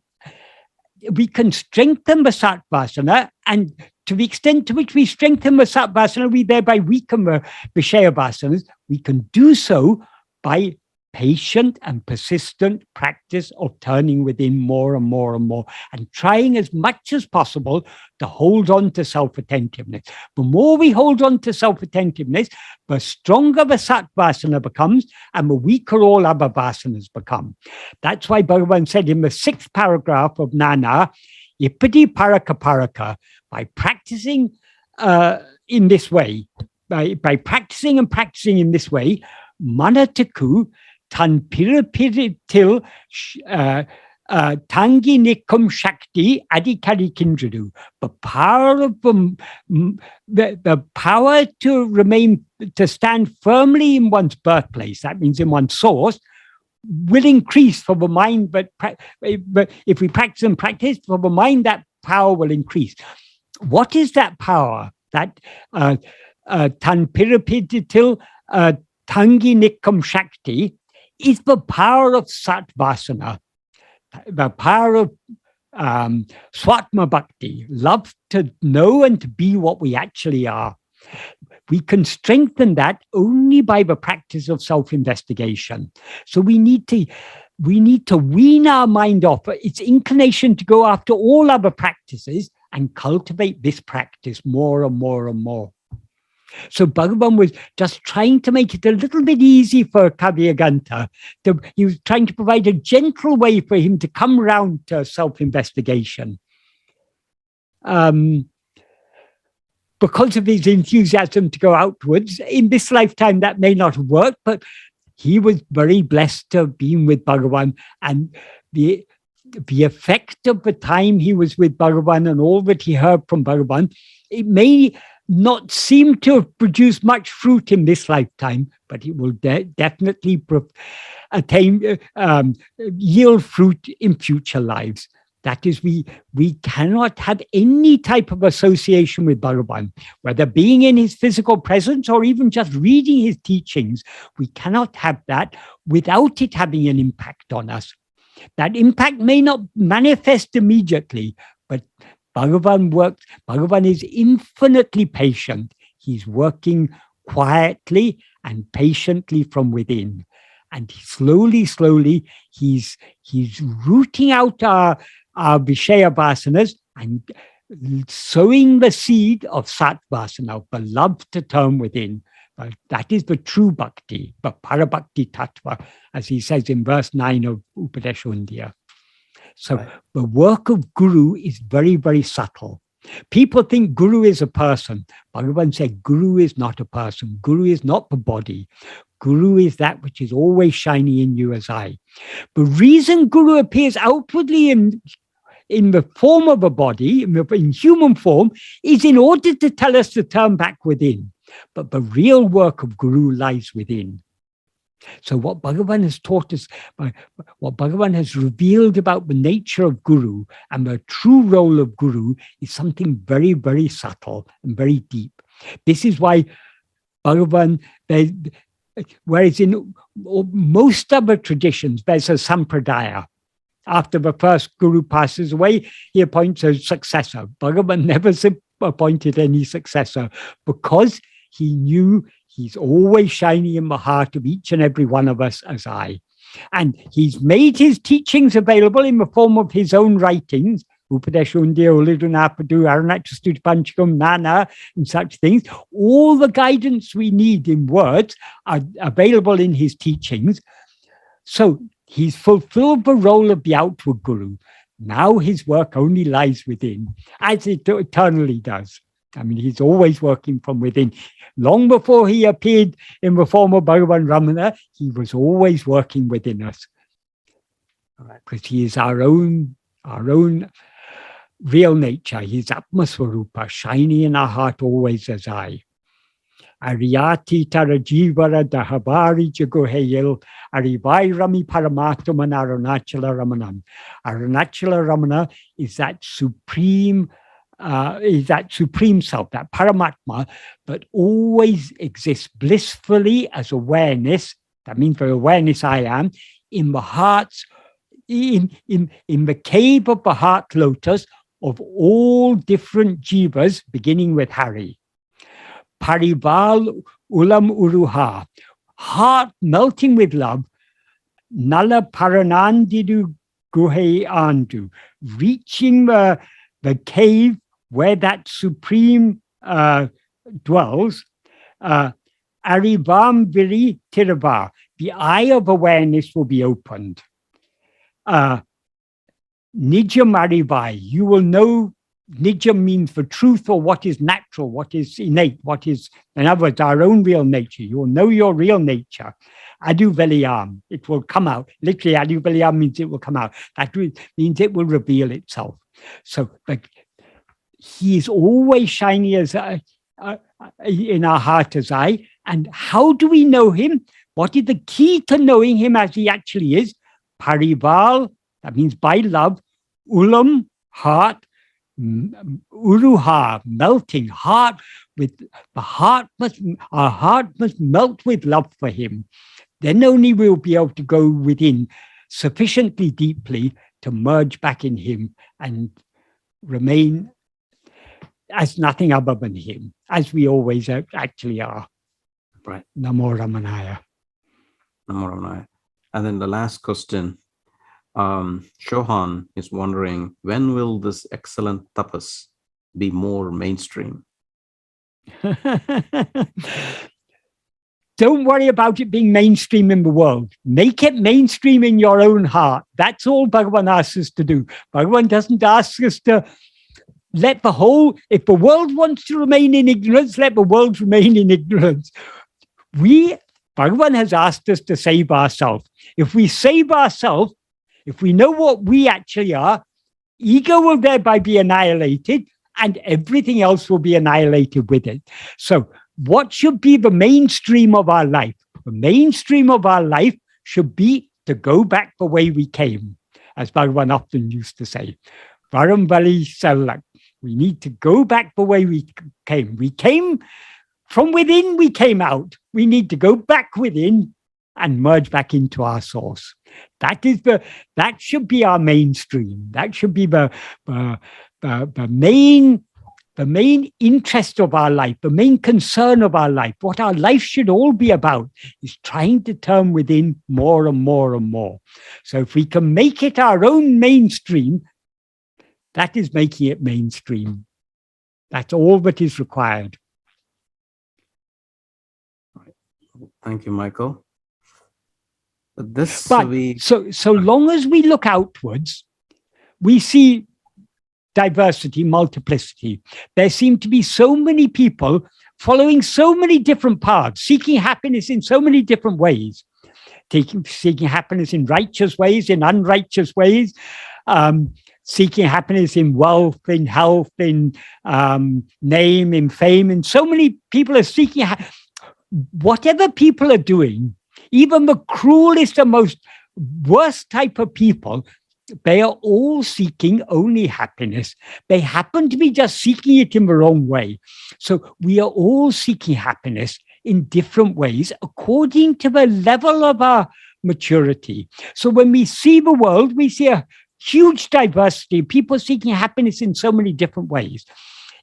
We can strengthen the Satvasana, and to the extent to which we strengthen the Satvasana, we thereby weaken the Vishaya Vasanas. We can do so by patient and persistent practice of turning within more and more and more, and trying as much as possible to hold on to self-attentiveness. The more we hold on to self-attentiveness, the stronger the Satvasana becomes, and the weaker all other vasanas become. That's why Bhagavan said in the 6th paragraph of Nana, Ipadi Paraka Paraka, by practicing in this way, by practicing and practicing in this way, Manataku tan pirapiritil tangi nikum shakti adikari kindradu. The power of the power to remain, to stand firmly in one's birthplace, that means in one's source, will increase for the mind, but if we practice and practice for the mind, that power will increase. What is that power? That tan pirapiritil tangi nikum shakti is the power of Satvasana, the power of Swatma Bhakti, love to know and to be what we actually are. We can strengthen that only by the practice of self-investigation. So we need to wean our mind off its inclination to go after all other practices and cultivate this practice more and more and more. So Bhagavan was just trying to make it a little bit easy for Kavyaganta. He was trying to provide a gentle way for him to come round to self-investigation. Because of his enthusiasm to go outwards, in this lifetime that may not work, but he was very blessed to have been with Bhagavan, and the effect of the time he was with Bhagavan and all that he heard from Bhagavan, it may not seem to have produced much fruit in this lifetime, but it will definitely yield fruit in future lives. That is, we cannot have any type of association with Bhagavan, whether being in his physical presence or even just reading his teachings. We cannot have that without it having an impact on us. That impact may not manifest immediately, but Bhagavan is infinitely patient. He's working quietly and patiently from within. And slowly, he's rooting out our Vishaya Vasanas and sowing the seed of Satvasana, of the love to turn within. That is the true bhakti, the parabhakti tattva, as he says in verse 9 of Upadēśa Undiyār. So right. The work of Guru is very, very subtle. People think Guru is a person. Bhagavan said Guru is not a person. Guru is not the body. Guru is that which is always shining in you as I. The reason Guru appears outwardly in the form of a body, in human form, is in order to tell us to turn back within. But the real work of Guru lies within. So what Bhagavan has taught us, what Bhagavan has revealed about the nature of Guru and the true role of Guru is something very, very subtle and very deep. This is why Bhagavan, whereas in most other traditions, there's a sampradaya. After the first Guru passes away, he appoints a successor. Bhagavan never appointed any successor because he knew He's always shining in the heart of each and every one of us as I. And he's made his teachings available in the form of his own writings, Upadēśa Undiyār, Uḷḷadu Nāṛpadu, ṇāna, and such things. All the guidance we need in words are available in his teachings. So he's fulfilled the role of the outward guru. Now his work only lies within, as it eternally does. I mean, he's always working from within. Long before he appeared in the form of Bhagavan Ramana, he was always working within us. Because he is our own real nature. He's Atmasvarupa, shining in our heart always as I. Ariyati tarajivara dahabari jagohayil arivairami paramattaman aruṇāchala Ramanam. Aruṇāchala Ramana is that supreme self, that paramatma, but always exists blissfully as awareness. That means the awareness I am in the hearts, in the cave of the heart lotus of all different jivas, beginning with Hari. Parival ulam uruha, heart melting with love. Nala paranandidu guhe andu, reaching the cave where that supreme dwells. Arivam viri tirava, the eye of awareness will be opened. Nijam arivai, you will know. Nijam means the truth, or what is natural, what is innate, what is, in other words, our own real nature. You will know your real nature. Adu-dāṉ, it will come out. Literally, adu-dāṉ means it will come out. That means it will reveal itself. So he is always shining as in our heart as I. And how do we know him? What is the key to knowing him as he actually is? Parival, that means by love. Ulam, heart. Uruha, melting heart. Our heart must melt with love for him. Then only we'll be able to go within sufficiently deeply to merge back in him and remain as nothing other than him, as we always actually are. Right. Namo Ramanaya. Namo Ramanaya. And then the last question, Shohan is wondering, when will this excellent tapas be more mainstream? Don't worry about it being mainstream in the world. Make it mainstream in your own heart. That's all Bhagavan asks us to do. Bhagavan doesn't ask us to let the whole, if the world wants to remain in ignorance, let the world remain in ignorance. Bhagavan has asked us to save ourselves. If we save ourselves, if we know what we actually are, ego will thereby be annihilated and everything else will be annihilated with it. So what should be the mainstream of our life? The mainstream of our life should be to go back the way we came, as Bhagavan often used to say. Varambali Salak. We need to go back the way we came. We came from within, we came out. We need to go back within and merge back into our source. That should be our mainstream. That should be the main interest of our life, the main concern of our life. What our life should all be about is trying to turn within more and more and more. So if we can make it our own mainstream, that is making it mainstream. That's all that is required. Thank you, Michael. So long as we look outwards, we see diversity, multiplicity. There seem to be so many people following so many different paths, seeking happiness in so many different ways, seeking happiness in righteous ways, in unrighteous ways, seeking happiness in wealth, in health, in name, in fame, and so many people are seeking whatever people are doing. Even the cruelest and most worst type of people, they are all seeking only happiness. They happen to be just seeking it in the wrong way. So we are all seeking happiness in different ways according to the level of our maturity. So when we see the world, we see a huge diversity, people seeking happiness in so many different ways,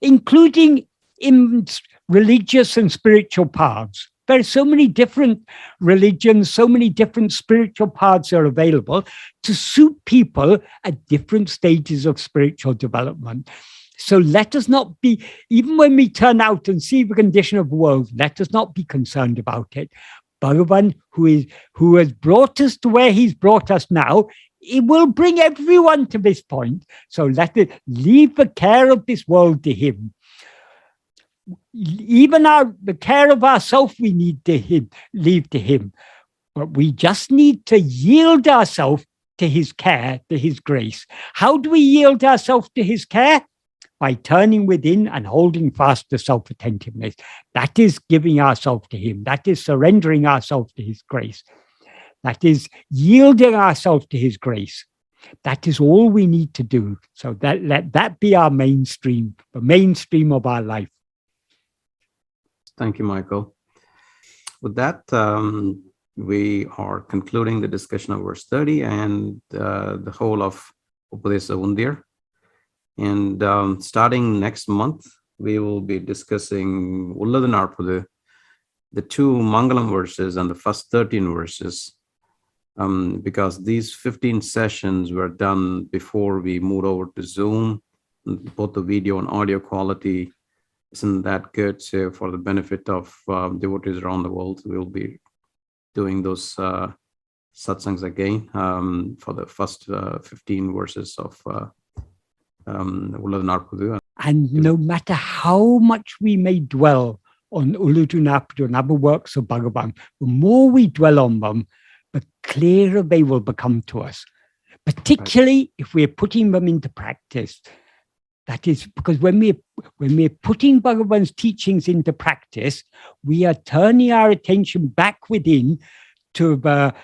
including in religious and spiritual paths. there are so many different religions, so many different spiritual paths are available to suit people at different stages of spiritual development. So let us not be, even when we turn out and see the condition of the world, let us not be concerned about it. Bhagavan, who has brought us to where he's brought us now, it will bring everyone to this point. So let it leave the care of this world to him. Even the care of ourselves we need to leave to him. But we just need to yield ourselves to his care, to his grace. How do we yield ourselves to his care? By turning within and holding fast to self-attentiveness. That is giving ourselves to him. That is surrendering ourselves to his grace. That is yielding ourselves to his grace. That is all we need to do. So let that be our mainstream, the mainstream of our life. Thank you, Michael. With that, we are concluding the discussion of verse 30 and the whole of Upadēśa Undiyār. And starting next month, we will be discussing Uḷḷadu Nāṛpadu, the 2 Mangalam verses and the first 13 verses, because these 15 sessions were done before we moved over to Zoom. Both the video and audio quality isn't that good. So for the benefit of devotees around the world, we'll be doing those satsangs again for the first 15 verses of Uḷḷadu Nāṛpadu. And no matter how much we may dwell on Uḷḷadu Nāṛpadu and other works of Bhagavan, the more we dwell on them, the clearer they will become to us, particularly if we're putting them into practice. That is because when we're putting Bhagavan's teachings into practice, we are turning our attention back within to the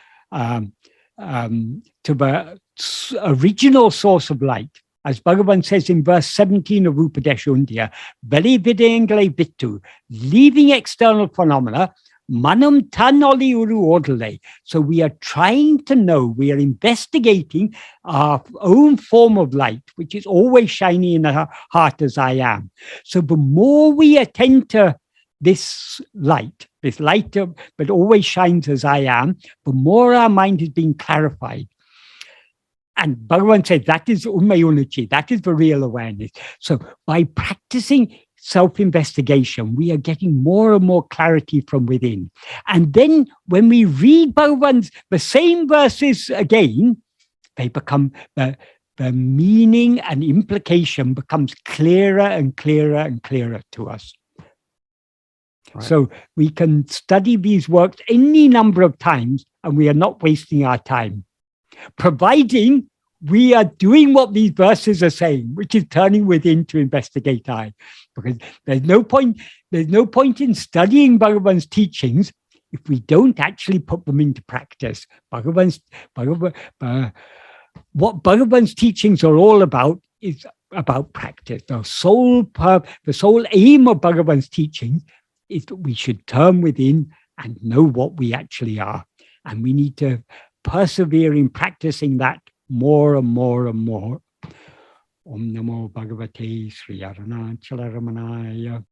original source of light. As Bhagavan says in verse 17 of Upadēśa Undiyār, Veli videngle vittu, leaving external phenomena, manam tanoli uru odale. So we are trying to know, we are investigating our own form of light, which is always shining in our heart as I am. So the more we attend to this light but always shines as I am, the more our mind is being clarified. And Bhagavan said that is umayunachi, that is the real awareness. So by practicing self-investigation, we are getting more and more clarity from within. And then when we read Bhagavan's, the same verses again, they become, the meaning and implication becomes clearer and clearer and clearer to us. Right. So we can study these works any number of times and we are not wasting our time, providing we are doing what these verses are saying, which is turning within to investigate I. Because there's no point in studying Bhagavan's teachings if we don't actually put them into practice. What Bhagavan's teachings are all about is about practice. The sole aim of Bhagavan's teachings is that we should turn within and know what we actually are. And we need to persevere in practicing that more and more and more. Om Namo Bhagavate Sri Ramana Chala Ramanaya.